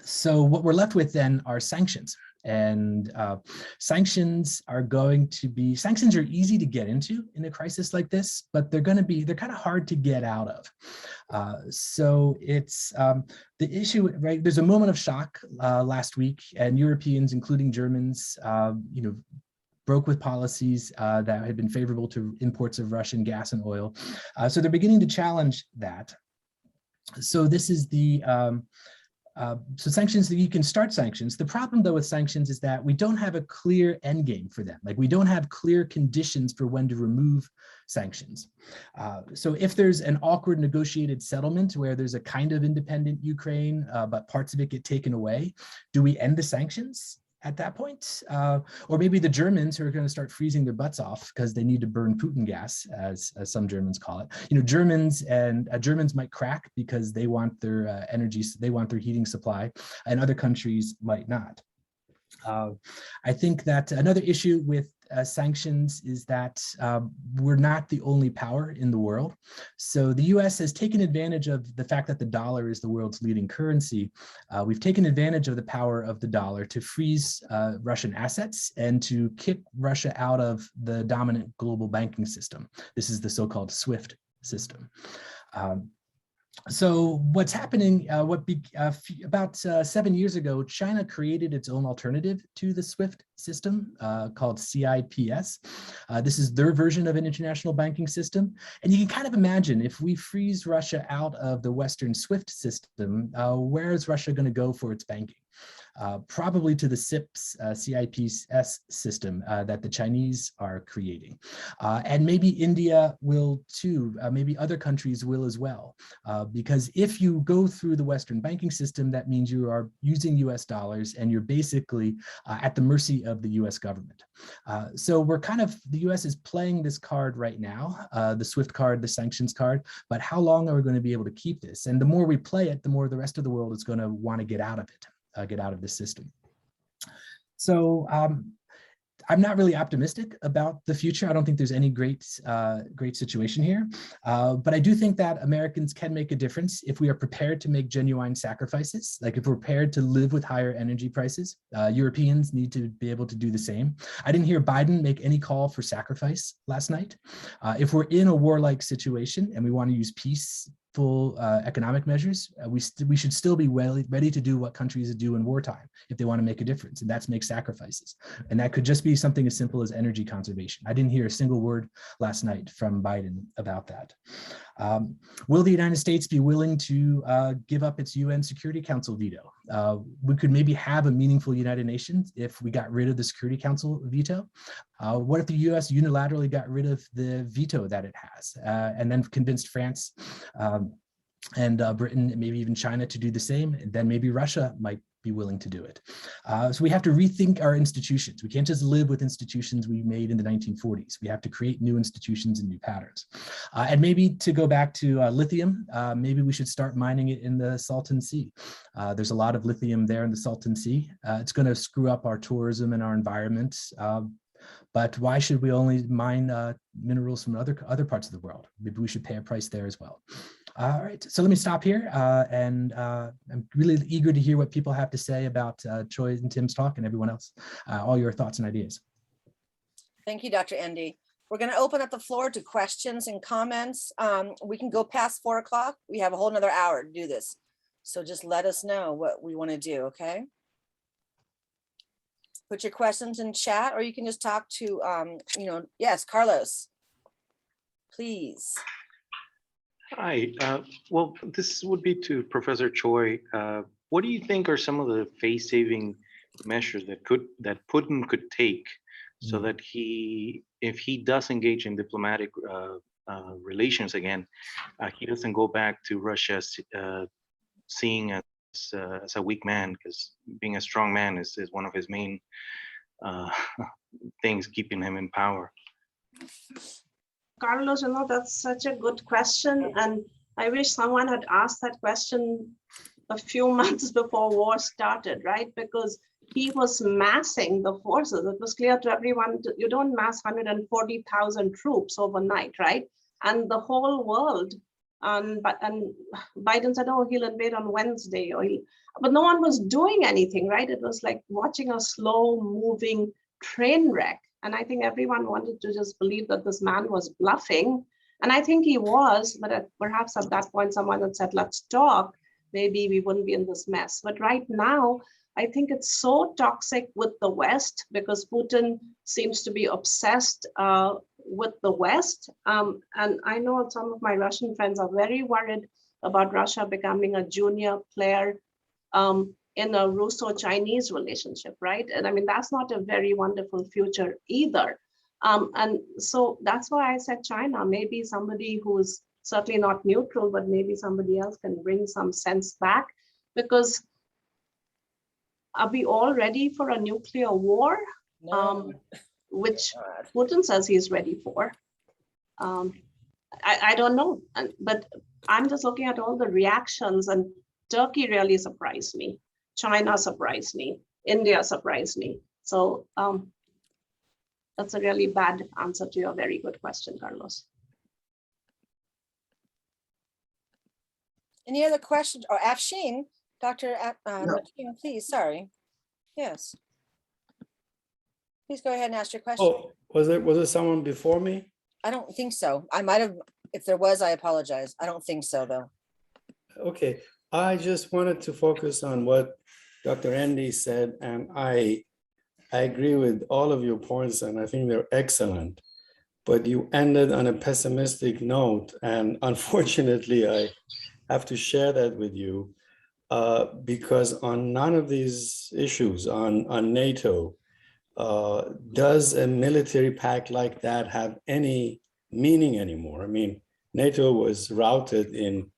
Speaker 3: So what we're left with then are sanctions. And sanctions are easy to get into in a crisis like this, but they're kind of hard to get out of. So it's the issue, right? There's a moment of shock last week, and Europeans, including Germans, broke with policies that had been favorable to imports of Russian gas and oil. So they're beginning to challenge that. So this is so sanctions, you can start sanctions. The problem though with sanctions is that we don't have a clear end game for them. Like we don't have clear conditions for when to remove sanctions. So if there's an awkward negotiated settlement where there's a kind of independent Ukraine, but parts of it get taken away, do we end the sanctions at that point? Or maybe the Germans, who are going to start freezing their butts off because they need to burn Putin gas, as some Germans call it. Germans might crack because they want their energy, they want their heating supply, and other countries might not. I think that another issue with sanctions is that we're not the only power in the world. So the US has taken advantage of the fact that the dollar is the world's leading currency. We've taken advantage of the power of the dollar to freeze Russian assets and to kick Russia out of the dominant global banking system. This is the so-called SWIFT system. So what's happening, about 7 years ago, China created its own alternative to the SWIFT system called CIPS. This is their version of an international banking system. And you can kind of imagine, if we freeze Russia out of the Western SWIFT system, where is Russia going to go for its banking? Probably to the CIPS system that the Chinese are creating. And maybe India will too, maybe other countries will as well. Because if you go through the Western banking system, that means you are using US dollars and you're basically at the mercy of the US government. So the US is playing this card right now, the SWIFT card, the sanctions card, but how long are we going to be able to keep this? And the more we play it, the more the rest of the world is going to want to get out of it. Get out of this system. So I'm not really optimistic about the future. I don't think there's any great situation here, but I do think that Americans can make a difference if we are prepared to make genuine sacrifices. Like if we're prepared to live with higher energy prices, Europeans need to be able to do the same. I didn't hear Biden make any call for sacrifice last night. If we're in a warlike situation and we want to use peaceful economic measures, we should still be ready to do what countries do in wartime if they want to make a difference, and that's make sacrifices. And that could just be something as simple as energy conservation. I didn't hear a single word last night from Biden about that. Will the United States be willing to give up its UN Security Council veto? We could maybe have a meaningful United Nations if we got rid of the Security Council veto. What if the US unilaterally got rid of the veto that it has and then convinced France and Britain, and maybe even China to do the same? And then maybe Russia might be willing to do it. So we have to rethink our institutions. We can't just live with institutions we made in the 1940s. We have to create new institutions and new patterns. And maybe to go back to lithium, maybe we should start mining it in the Salton Sea. There's a lot of lithium there in the Salton Sea. It's going to screw up our tourism and our environment. But why should we only mine minerals from other parts of the world? Maybe we should pay a price there as well. All right, so let me stop here. And I'm really eager to hear what people have to say about Choi and Tim's talk and everyone else, all your thoughts and ideas.
Speaker 1: Thank you, Dr. Endy. We're going to open up the floor to questions and comments. We can go past 4 o'clock. We have a whole nother hour to do this. So just let us know what we want to do, okay? Put your questions in chat, or you can just talk to, yes, Carlos, please.
Speaker 6: Hi, well, this would be to Professor Choi. What do you think are some of the face-saving measures that Putin could take so that if he does engage in diplomatic relations again, he doesn't go back to Russia seeing as a weak man, because being a strong man is one of his main things keeping him in power?
Speaker 2: Carlos, that's such a good question. And I wish someone had asked that question a few months before war started, right? Because he was massing the forces. It was clear to everyone, you don't mass 140,000 troops overnight, right? And the whole world, and Biden said, oh, he'll invade on Wednesday, but no one was doing anything, right? It was like watching a slow moving train wreck. And I think everyone wanted to just believe that this man was bluffing. And I think he was, but perhaps at that point, someone had said, let's talk. Maybe we wouldn't be in this mess. But right now, I think it's so toxic with the West because Putin seems to be obsessed with the West. And I know some of my Russian friends are very worried about Russia becoming a junior player in a Russo-Chinese relationship, right? And I mean, that's not a very wonderful future either. And so that's why I said China, maybe somebody who's certainly not neutral, but maybe somebody else can bring some sense back, because are we all ready for a nuclear war?
Speaker 1: No.
Speaker 2: Which Putin says he's ready for. I don't know, but I'm just looking at all the reactions, and Turkey really surprised me. China surprised me. India surprised me. So that's a really bad answer to your very good question, Carlos.
Speaker 1: Any other questions? Or Afshin, Dr. Afshin, please, sorry. Yes. Please go ahead and ask your question.
Speaker 7: Oh, was it someone before me?
Speaker 1: I don't think so. I might have, if there was, I apologize. I don't think so, though.
Speaker 7: Okay, I just wanted to focus on what Dr. Endy said, and I agree with all of your points, and I think they're excellent. But you ended on a pessimistic note, and unfortunately, I have to share that with you because on none of these issues, on NATO, does a military pact like that have any meaning anymore? I mean, NATO was routed in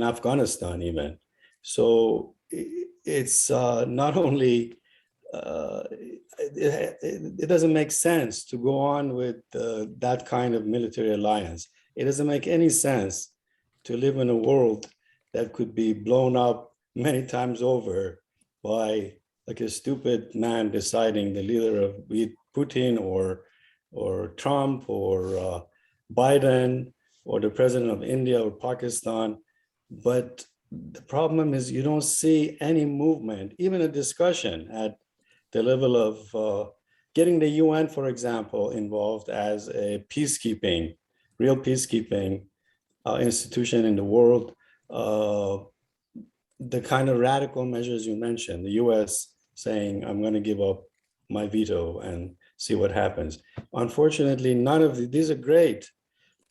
Speaker 7: Afghanistan even. So it's not only, it doesn't make sense to go on with that kind of military alliance. It doesn't make any sense to live in a world that could be blown up many times over by like a stupid man deciding, the leader of Putin or Trump or Biden or the president of India or Pakistan. But the problem is you don't see any movement, even a discussion at the level of getting the UN, for example, involved as a peacekeeping, real peacekeeping institution in the world. The kind of radical measures you mentioned, the US saying, I'm going to give up my veto and see what happens. Unfortunately, none of these are great,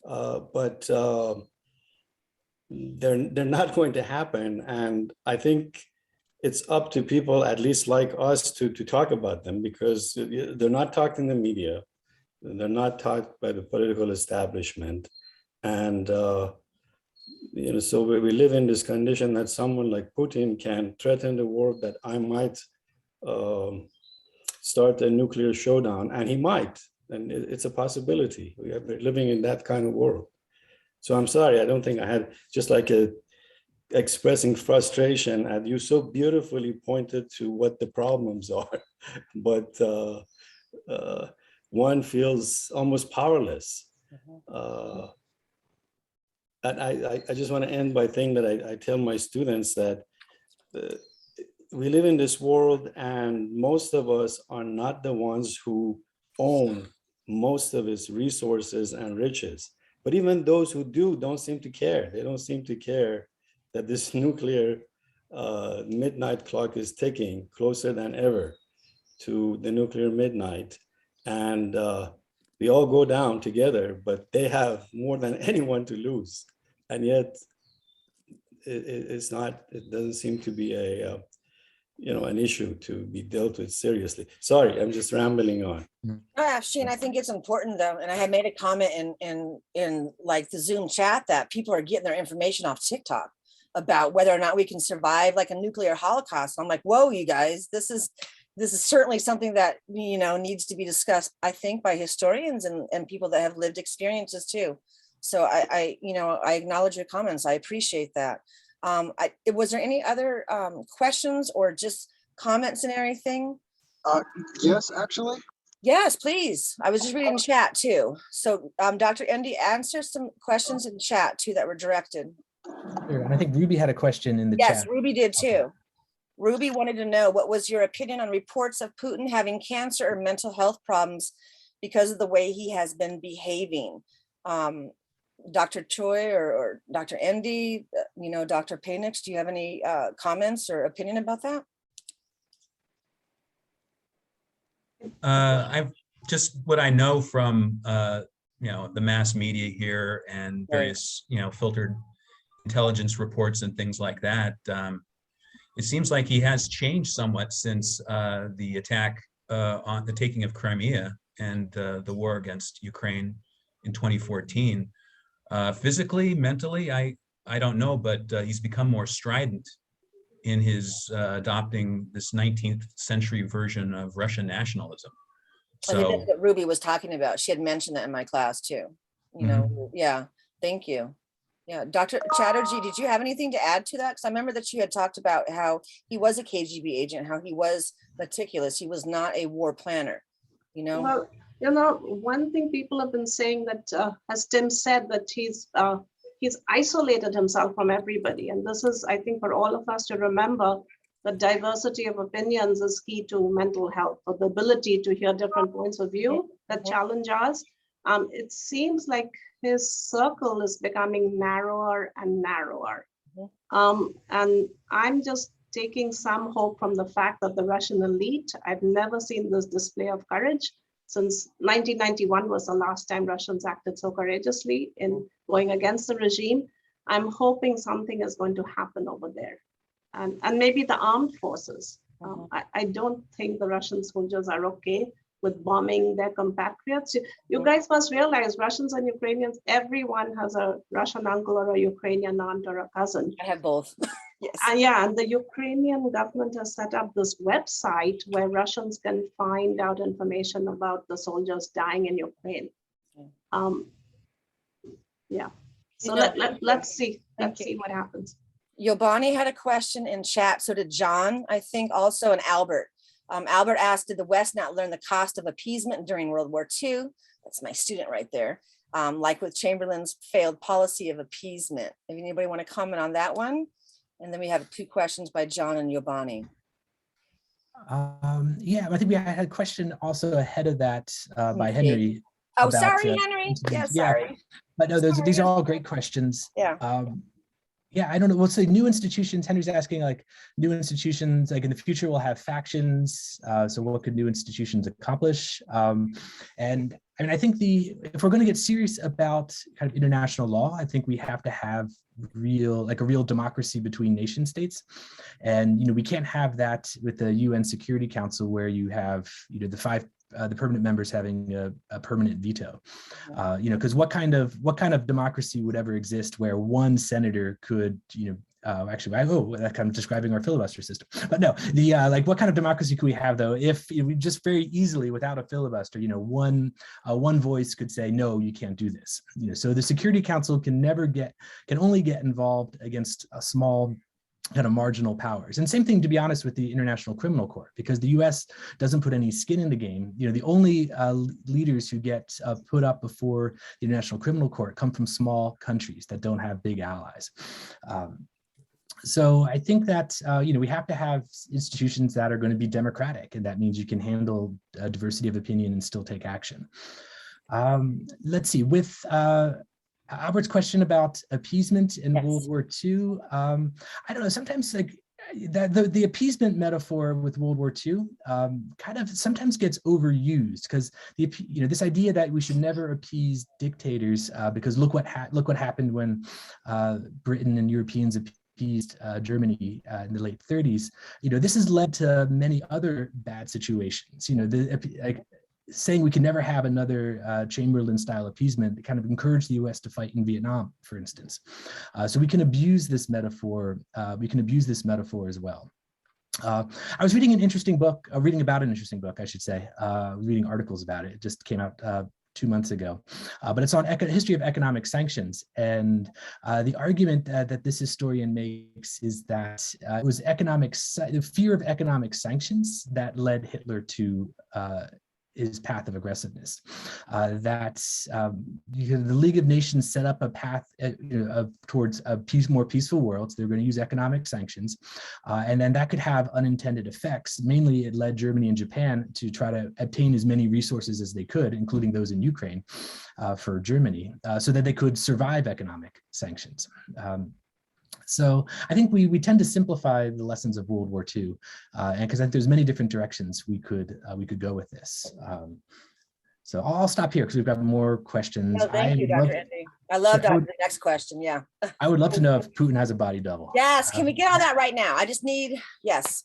Speaker 7: but they're not going to happen. And I think it's up to people, at least like us, to talk about them, because they're not talked in the media. They're not talked by the political establishment. And, so we live in this condition that someone like Putin can threaten the world that I might start a nuclear showdown, and he might, and it's a possibility. We're living in that kind of world. So I'm sorry, I don't think I had just like expressing frustration, and you so beautifully pointed to what the problems are, but one feels almost powerless. And I just want to end by saying that I tell my students that we live in this world, and most of us are not the ones who own most of its resources and riches. But even those who do don't seem to care. They don't seem to care that this nuclear midnight clock is ticking closer than ever to the nuclear midnight. And we all go down together, but they have more than anyone to lose. And yet it doesn't seem to be an issue to be dealt with seriously. Sorry, I'm just rambling on.
Speaker 1: No, Shane, I think it's important though, and I had made a comment in like the Zoom chat that people are getting their information off TikTok about whether or not we can survive like a nuclear holocaust. I'm like, whoa, you guys, this is certainly something that needs to be discussed, I think, by historians and people that have lived experiences too. So I acknowledge your comments. I appreciate that. Was there any other questions or just comments and everything?
Speaker 8: Yes, actually.
Speaker 1: Yes, please. I was just reading chat too. So Dr. Endy, answer some questions in chat too that were directed.
Speaker 3: Sure. And I think Ruby had a question in the chat.
Speaker 1: Yes, Ruby did too. Ruby wanted to know, what was your opinion on reports of Putin having cancer or mental health problems because of the way he has been behaving? Dr. Choi or Dr. Endy, Dr. Paynich, do you have any comments or opinion about that?
Speaker 5: I've just what I know from the mass media here and various filtered intelligence reports and things like that. It seems like he has changed somewhat since the attack on the taking of Crimea and the war against Ukraine in 2014. Physically, mentally, I don't know, but he's become more strident in his adopting this 19th century version of Russian nationalism.
Speaker 1: So I think that's what Ruby was talking about. She had mentioned that in my class too. Yeah, thank you. Yeah, Dr. Chatterjee, did you have anything to add to that? Because I remember that you had talked about how he was a KGB agent, how he was meticulous. He was not a war planner,
Speaker 2: Well, one thing people have been saying that, as Tim said, that he's isolated himself from everybody. And this is, I think, for all of us to remember that diversity of opinions is key to mental health, or the ability to hear different points of view that challenge us. It seems like his circle is becoming narrower and narrower. And I'm just taking some hope from the fact that the Russian elite, I've never seen this display of courage. Since 1991 was the last time Russians acted so courageously in going against the regime. I'm hoping something is going to happen over there. And maybe the armed forces. I don't think the Russian soldiers are okay with bombing their compatriots. You guys must realize, Russians and Ukrainians, everyone has a Russian uncle or a Ukrainian aunt or a cousin.
Speaker 1: I have both. Yes.
Speaker 2: And the Ukrainian government has set up this website where Russians can find out information about the soldiers dying in Ukraine. So let's see what happens.
Speaker 1: Yobani had a question in chat. So did John, I think, also, and Albert. Albert asked, did the West not learn the cost of appeasement during World War II? That's my student right there. Like with Chamberlain's failed policy of appeasement. If anybody want to comment on that one? And then we have 2 questions by John and Yobani.
Speaker 3: I think we had a question also ahead of that by Henry.
Speaker 1: Oh, sorry, Henry. Yeah, sorry.
Speaker 3: But no, these are all great questions.
Speaker 1: Yeah.
Speaker 3: Yeah, I don't know. We'll say new institutions. Henry's asking like new institutions, like in the future we'll have factions. So what could new institutions accomplish? And I mean, I think if we're going to get serious about kind of international law, I think we have to have a real democracy between nation states. And, we can't have that with the UN Security Council where you have, the permanent members having a permanent veto, because what kind of democracy would ever exist where one senator could, that kind of describing our filibuster system. But no, what kind of democracy could we have though if we just very easily without a filibuster, one voice could say no, you can't do this. So the Security Council can only get involved against a small kind of marginal powers. And same thing, to be honest, with the International Criminal Court, because the US doesn't put any skin in the game. The only leaders who get put up before the International Criminal Court come from small countries that don't have big allies. So I think that, we have to have institutions that are going to be democratic, and that means you can handle a diversity of opinion and still take action. Let's see, with Albert's question about appeasement in
Speaker 1: Yes.
Speaker 3: World War II, I don't know, sometimes like the appeasement metaphor with World War II kind of sometimes gets overused, because this idea that we should never appease dictators because look what happened when Britain and Europeans appeased Germany in the late 30s. This has led to many other bad situations. Saying we can never have another Chamberlain-style appeasement that kind of encouraged the U.S. to fight in Vietnam, for instance. So we can abuse this metaphor. As well. I was reading an interesting book, reading I should say, reading articles about it. It just came out 2 months ago, but it's on history of economic sanctions. And the argument that this historian makes is that it was the fear of economic sanctions that led Hitler to his path of aggressiveness. The League of Nations set up a path towards more peaceful world. So they're going to use economic sanctions, and then that could have unintended effects. Mainly, it led Germany and Japan to try to obtain as many resources as they could, including those in Ukraine, for Germany, so that they could survive economic sanctions. So I think we tend to simplify the lessons of World War II, and because I think there's many different directions we could go with this. So I'll stop here because we've got more questions.
Speaker 1: No, thank you, Dr. Endy. I love the next question. Yeah.
Speaker 3: I would love to know if Putin has a body double.
Speaker 1: Yes. Can we get on that right now? I just need, yes.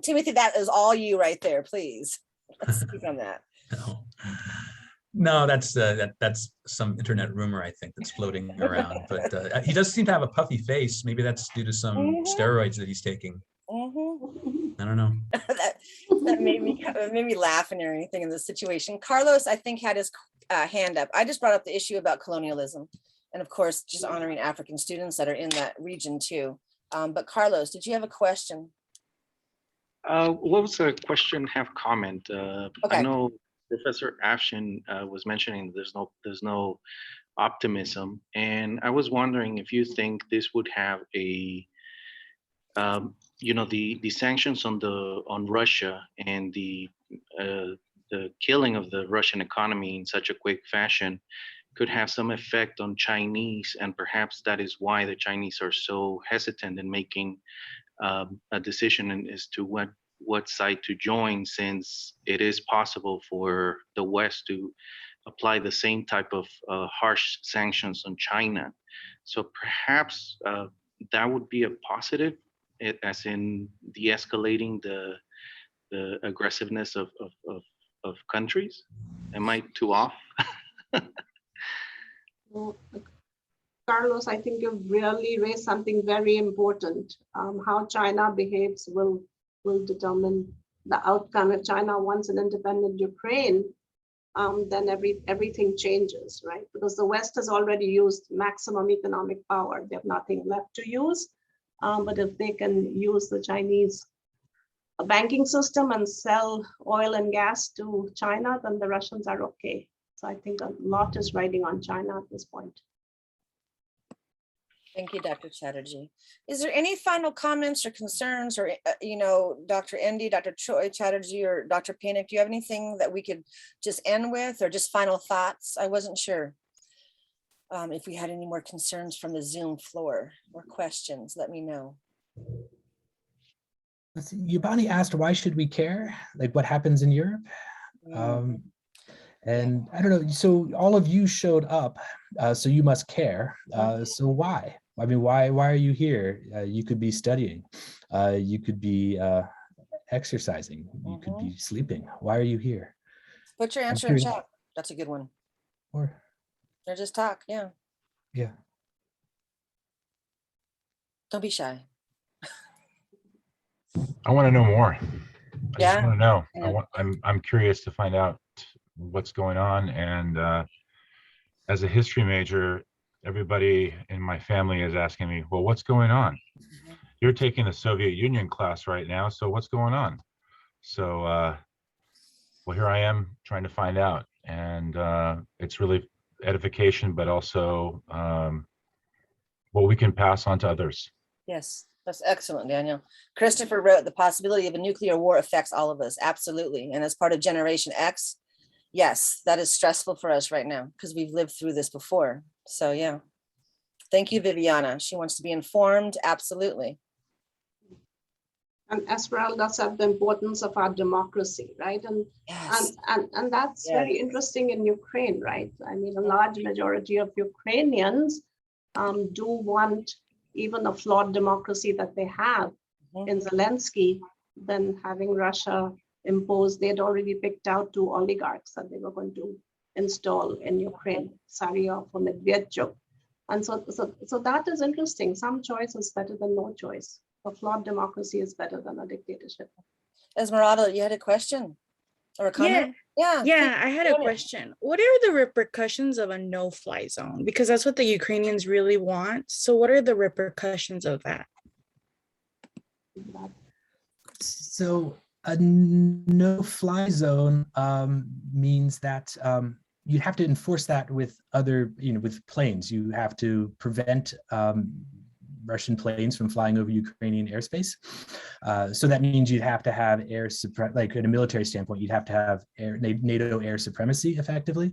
Speaker 1: Timothy, that is all you right there, please. Let's speak on that.
Speaker 5: No, that's some internet rumor, I think, that's floating around. But he does seem to have a puffy face. Maybe that's due to some steroids that he's taking. I don't know.
Speaker 1: that made me laugh and everything in this situation. Carlos, I think, had his hand up. I just brought up the issue about colonialism, and of course, just honoring African students that are in that region too. But Carlos, did you have a question?
Speaker 6: What was a question, have comment?
Speaker 1: Okay.
Speaker 6: I know Professor Afshin was mentioning there's no optimism, and I was wondering if you think this would have a the sanctions on Russia and the killing of the Russian economy in such a quick fashion could have some effect on Chinese, and perhaps that is why the Chinese are so hesitant in making a decision as to what side to join, since it is possible for the West to apply the same type of harsh sanctions on China. So perhaps that would be a positive, as in de-escalating the aggressiveness of countries. Am I too off?
Speaker 2: Well, Carlos, I think you've really raised something very important. How China behaves will determine the outcome. If China wants an independent Ukraine, then everything changes, right? Because the West has already used maximum economic power. They have nothing left to use. But if they can use the Chinese banking system and sell oil and gas to China, then the Russians are okay. So I think a lot is riding on China at this point.
Speaker 1: Thank you, Dr. Chatterjee. Is there any final comments or concerns, or, Dr. Endy, Dr. Choi Chatterjee, or Dr. Paynich, do you have anything that we could just end with, or just final thoughts? I wasn't sure. If we had any more concerns from the Zoom floor or questions, let me know.
Speaker 3: Let's see, Yubani asked, why should we care? Like what happens in Europe? And I don't know, so all of you showed up, so you must care. So why? I mean, why are you here? You could be studying, you could be exercising, you could be sleeping. Why are you here?
Speaker 1: Put your
Speaker 3: I'm
Speaker 1: answer in
Speaker 3: curious.
Speaker 1: chat. That's a good one.
Speaker 3: Or
Speaker 1: Or just talk, yeah.
Speaker 3: yeah.
Speaker 1: Don't be shy.
Speaker 9: I want to know more. I
Speaker 1: Yeah?
Speaker 9: just want to know.
Speaker 1: Yeah.
Speaker 9: I'm curious to find out what's going on. And as a history major, everybody in my family is asking me, well, what's going on? You're taking the Soviet Union class right now, so what's going on? So, well, here I am trying to find out. And it's really edification, but also what we can pass on to others.
Speaker 1: Yes, that's excellent, Daniel. Christopher wrote, the possibility of a nuclear war affects all of us. Absolutely. And as part of Generation X, yes, that is stressful for us right now because we've lived through this before. So yeah. Thank you, Viviana. She wants to be informed. Absolutely.
Speaker 2: And Esmeralda said the importance of our democracy, right?
Speaker 1: Yes.
Speaker 2: And that's
Speaker 1: Yes.
Speaker 2: very interesting in Ukraine, right? I mean, a large majority of Ukrainians do want even a flawed democracy that they have in Zelensky, then having Russia impose, they'd already picked out 2 oligarchs that they were going to install in Ukraine, Saryov or Medvedchuk. And so that is interesting. Some choice is better than no choice. A flawed democracy is better than a dictatorship.
Speaker 1: Esmeralda, you had a question or a comment?
Speaker 10: Yeah, I had a question. What are the repercussions of a no-fly zone? Because that's what the Ukrainians really want. So what are the repercussions of that?
Speaker 3: So a no-fly zone means that you have to enforce that with other, with planes. You have to prevent Russian planes from flying over Ukrainian airspace. So that means you'd have to have like in a military standpoint, you'd have to have NATO air supremacy effectively.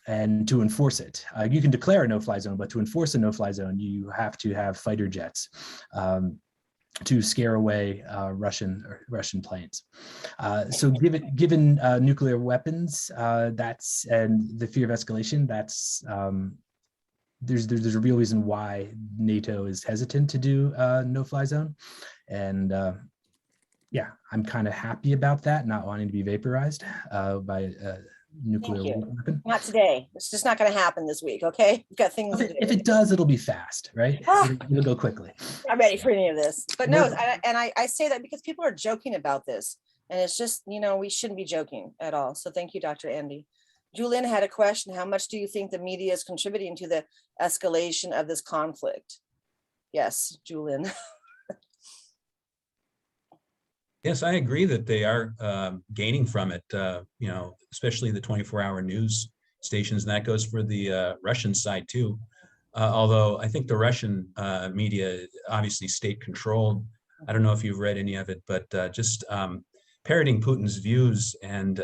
Speaker 3: And to enforce it, you can declare a no-fly zone, but to enforce a no-fly zone, you have to have fighter jets to scare away Russian planes. So given nuclear weapons, that's, and the fear of escalation, that's there's a real reason why NATO is hesitant to do a no-fly zone, and yeah, I'm kind of happy about that, not wanting to be vaporized by a nuclear weapon.
Speaker 1: Not today. It's just not going to happen this week. Okay, we've got things to do.
Speaker 3: If it does, it'll be fast, right? It'll go quickly.
Speaker 1: I'm ready for any of this, but no, I say that because people are joking about this, and it's just, we shouldn't be joking at all. So thank you, Dr. Endy. Julian had a question. How much do you think the media is contributing to the escalation of this conflict? Yes, Julian.
Speaker 5: Yes, I agree that they are gaining from it, especially the 24-hour news stations, and that goes for the Russian side too. Although I think the Russian media, obviously state-controlled. I don't know if you've read any of it, but just parroting Putin's views and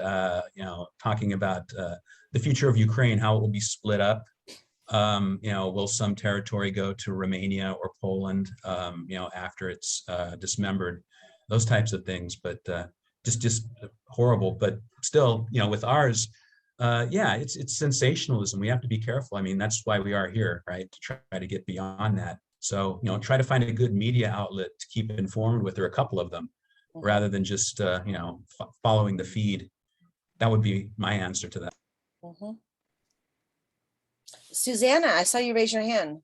Speaker 5: talking about the future of Ukraine, how it will be split up. Will some territory go to Romania or Poland? After it's dismembered, those types of things. But just horrible. But still, with ours, it's sensationalism. We have to be careful. I mean, that's why we are here, right? To try to get beyond that. So try to find a good media outlet to keep informed with, or a couple of them, rather than just following the feed. That would be my answer to that.
Speaker 1: Susanna, I saw you raise your hand.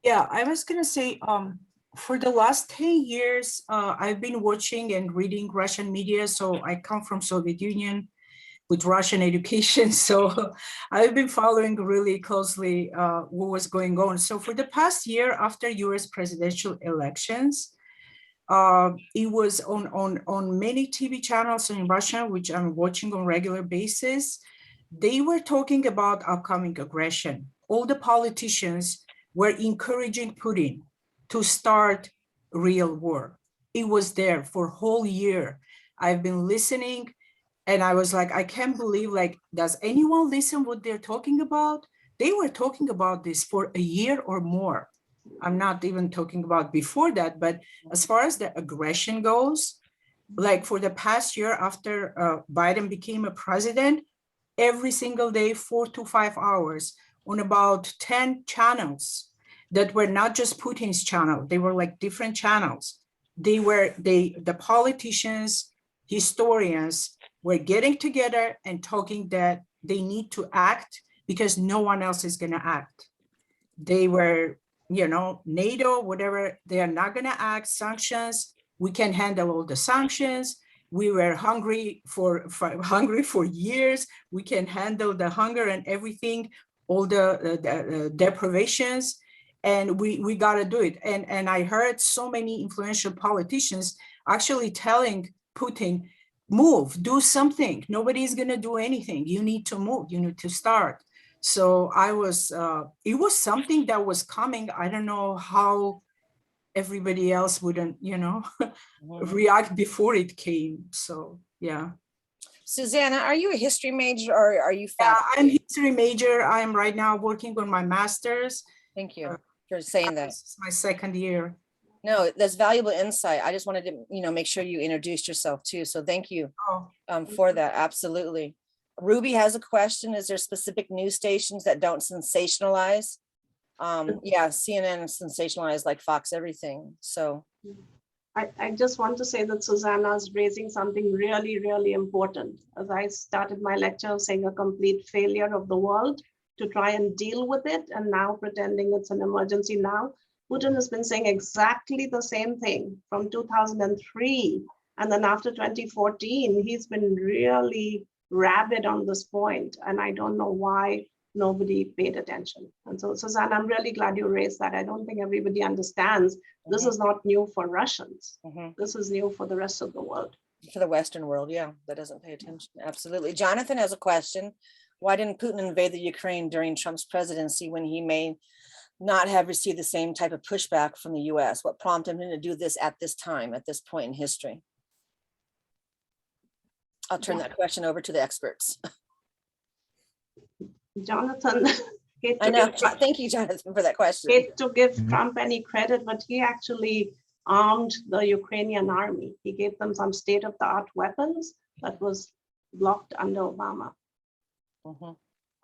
Speaker 11: Yeah, I was gonna say, for the last 10 years, I've been watching and reading Russian media. So I come from Soviet Union with Russian education. So I've been following really closely what was going on. So for the past year, after US presidential elections, it was on many TV channels in Russia, which I'm watching on a regular basis. They were talking about upcoming aggression. All the politicians were encouraging Putin to start real war. It was there for a whole year. I've been listening, and I was like, I can't believe, does anyone listen what they're talking about? they were talking about this for a year or more. I'm not even talking about before that, but as far as the aggression goes, like for the past year after Biden became a president, every single day, 4 to 5 hours on about 10 channels that were not just Putin's channel, they were like different channels. The politicians, historians were getting together and talking that they need to act because no one else is going to act. They were, NATO, whatever, they are not going to act. Sanctions, we can handle all the sanctions. We were hungry for years. We can handle the hunger and everything, all the deprivations, and we got to do it. And I heard so many influential politicians actually telling Putin, move, do something. Nobody's going to do anything. You need to move. You need to start. So it was something that was coming. I don't know how everybody else wouldn't, react before it came. So, yeah.
Speaker 1: Susanna, are you a history major or are you
Speaker 11: Yeah,
Speaker 1: faculty?
Speaker 11: I'm history major. I am right now working on my master's.
Speaker 1: Thank you for saying that.
Speaker 11: This is my second year.
Speaker 1: No, that's valuable insight. I just wanted to, make sure you introduced yourself too. So thank you for that. Absolutely. Ruby has a question. Is there specific news stations that don't sensationalize? Yeah, CNN sensationalized like Fox everything. So
Speaker 2: I just want to say that Susanna is raising something really, really important. As I started my lecture saying a complete failure of the world to try and deal with it, and now pretending it's an emergency now. Putin has been saying exactly the same thing from 2003. And then after 2014, he's been really rabid on this point. And I don't know why nobody paid attention. And so, Susanna, I'm really glad you raised that. I don't think everybody understands this is not new for Russians. This is new for the rest of the world.
Speaker 1: For the Western world, yeah, that doesn't pay attention. Absolutely. Jonathan has a question. Why didn't Putin invade the Ukraine during Trump's presidency when he may not have received the same type of pushback from the US? What prompted him to do this at this time, at this point in history? I'll turn that question over to the experts.
Speaker 2: Jonathan,
Speaker 1: I know. Thank you, Jonathan, for that question.
Speaker 2: Hate to give Trump any credit, but he actually armed the Ukrainian army. He gave them some state-of-the-art weapons that was blocked under Obama.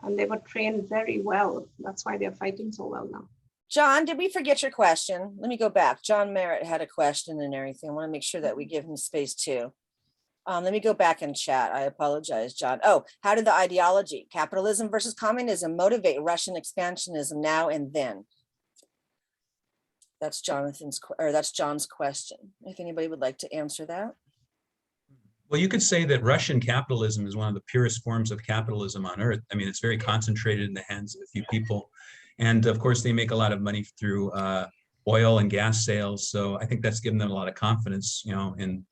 Speaker 2: And they were trained very well. That's why they're fighting so well now.
Speaker 1: John, did we forget your question? Let me go back. John Merritt had a question and everything. I want to make sure that we give him space too. Let me go back and chat. I apologize, John. Oh, how did the ideology, capitalism versus communism, motivate Russian expansionism now and then? That's John's question. If anybody would like to answer that.
Speaker 5: Well, you could say that Russian capitalism is one of the purest forms of capitalism on earth. I mean, it's very concentrated in the hands of a few people. And of course, they make a lot of money through oil and gas sales. So I think that's given them a lot of confidence, in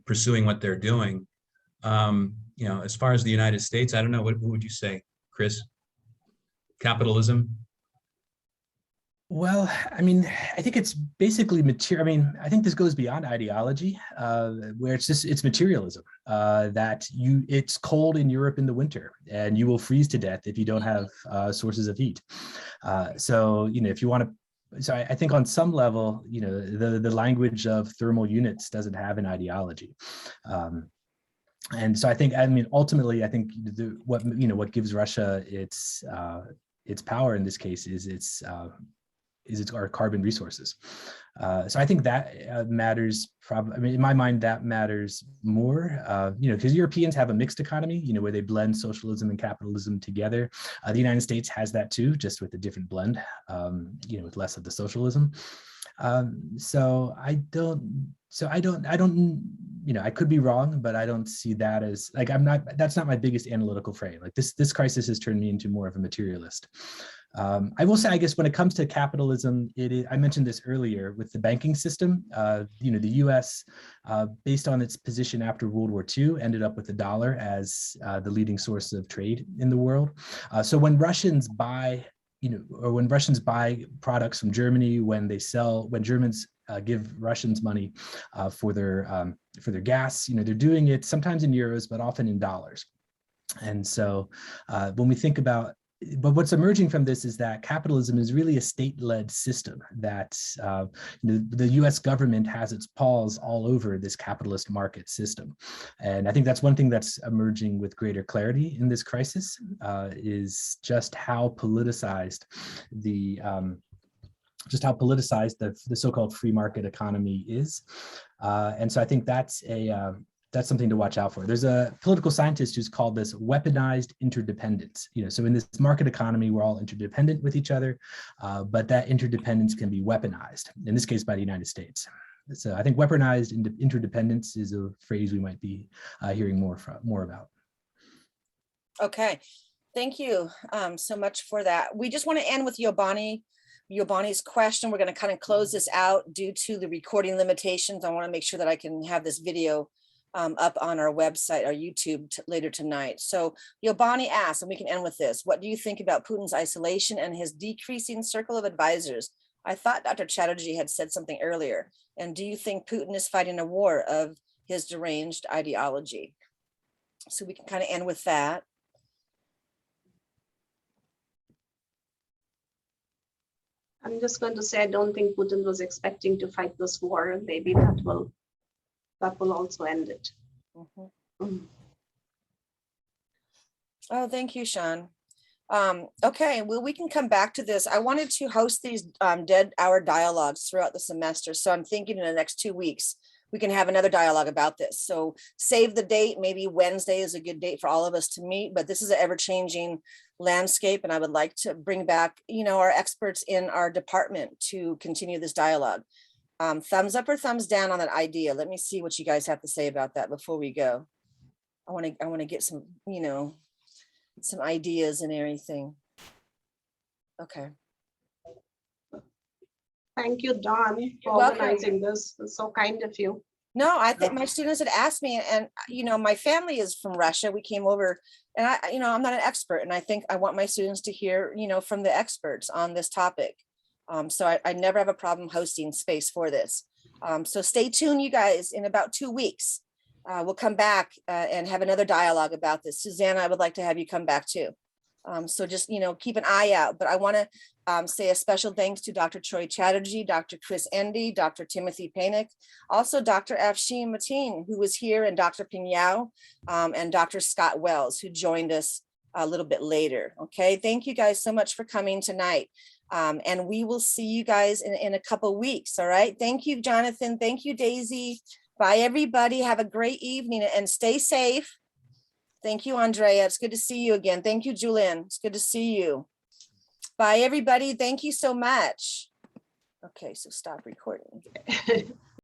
Speaker 5: pursuing what they're doing. As far as the United States, I don't know, what would you say, Chris? Capitalism?
Speaker 3: Well, I mean, I think it's basically material. I mean, I think this goes beyond ideology, where it's materialism, that it's cold in Europe in the winter and you will freeze to death if you don't have sources of heat. So, if you want to, so I think on some level, the language of thermal units doesn't have an ideology. And so ultimately, I think what gives Russia its power in this case is its our carbon resources. So I think that matters. In my mind, that matters more. Because Europeans have a mixed economy, where they blend socialism and capitalism together. The United States has that too, just with a different blend. With less of the socialism. I could be wrong, but I don't see that as that's not my biggest analytical frame. Like this crisis has turned me into more of a materialist. I will say, I guess when it comes to capitalism, I mentioned this earlier with the banking system. The U.S., based on its position after World War II, ended up with the dollar as the leading source of trade in the world. So when Russians buy, or when Russians buy products from Germany, when Germans give Russians money for their gas, they're doing it sometimes in euros, but often in dollars. And so when we think about but what's emerging from this is that capitalism is really a state-led system, that the US government has its paws all over this capitalist market system. And I think that's one thing that's emerging with greater clarity in this crisis, is just how politicized the so-called free market economy is. And so I think that's something to watch out for. There's a political scientist who's called this weaponized interdependence. So in this market economy, we're all interdependent with each other, but that interdependence can be weaponized, in this case by the United States. So I think weaponized interdependence is a phrase we might be hearing more about.
Speaker 1: Okay, thank you so much for that. We just want to end with Yobani's question. We're going to kind of close this out due to the recording limitations. I want to make sure that I can have this video up on our website, our YouTube later tonight. So Yobani asks, and we can end with this: what do you think about Putin's isolation and his decreasing circle of advisors? I thought Dr. Chatterjee had said something earlier. And do you think Putin is fighting a war of his deranged ideology? So we can kind of end with that.
Speaker 2: I'm just going to say, I don't think Putin was expecting to fight this war, and maybe that will also end it.
Speaker 1: Oh, thank you, Sean. Okay, well, we can come back to this. I wanted to host these dead hour dialogues throughout the semester. So I'm thinking in the next 2 weeks, we can have another dialogue about this. So save the date. Maybe Wednesday is a good date for all of us to meet, but this is an ever-changing landscape. And I would like to bring back, our experts in our department to continue this dialogue. Thumbs up or thumbs down on that idea. Let me see what you guys have to say about that before we go. I want to get some, some ideas and everything. Okay.
Speaker 2: Thank you, Dawn, for organizing this. It's so kind of you.
Speaker 1: No, I think my students had asked me, and my family is from Russia. We came over, and I'm not an expert, and I think I want my students to hear, from the experts on this topic. So I never have a problem hosting space for this. So stay tuned, you guys. In about 2 weeks, we'll come back and have another dialogue about this. Susanna, I would like to have you come back too. So just, keep an eye out. But I want to say a special thanks to Dr. Choi Chatterjee, Dr. Chris Endy, Dr. Timothy Paynich, also Dr. Afshin Mateen, who was here, and Dr. Ping Yao, and Dr. Scott Wells, who joined us a little bit later. Okay, thank you guys so much for coming tonight. And we will see you guys in a couple weeks. All right. Thank you, Jonathan. Thank you, Daisy. Bye, everybody. Have a great evening and stay safe. Thank you, Andrea. It's good to see you again. Thank you, Julian. It's good to see you. Bye, everybody. Thank you so much. Okay, so stop recording.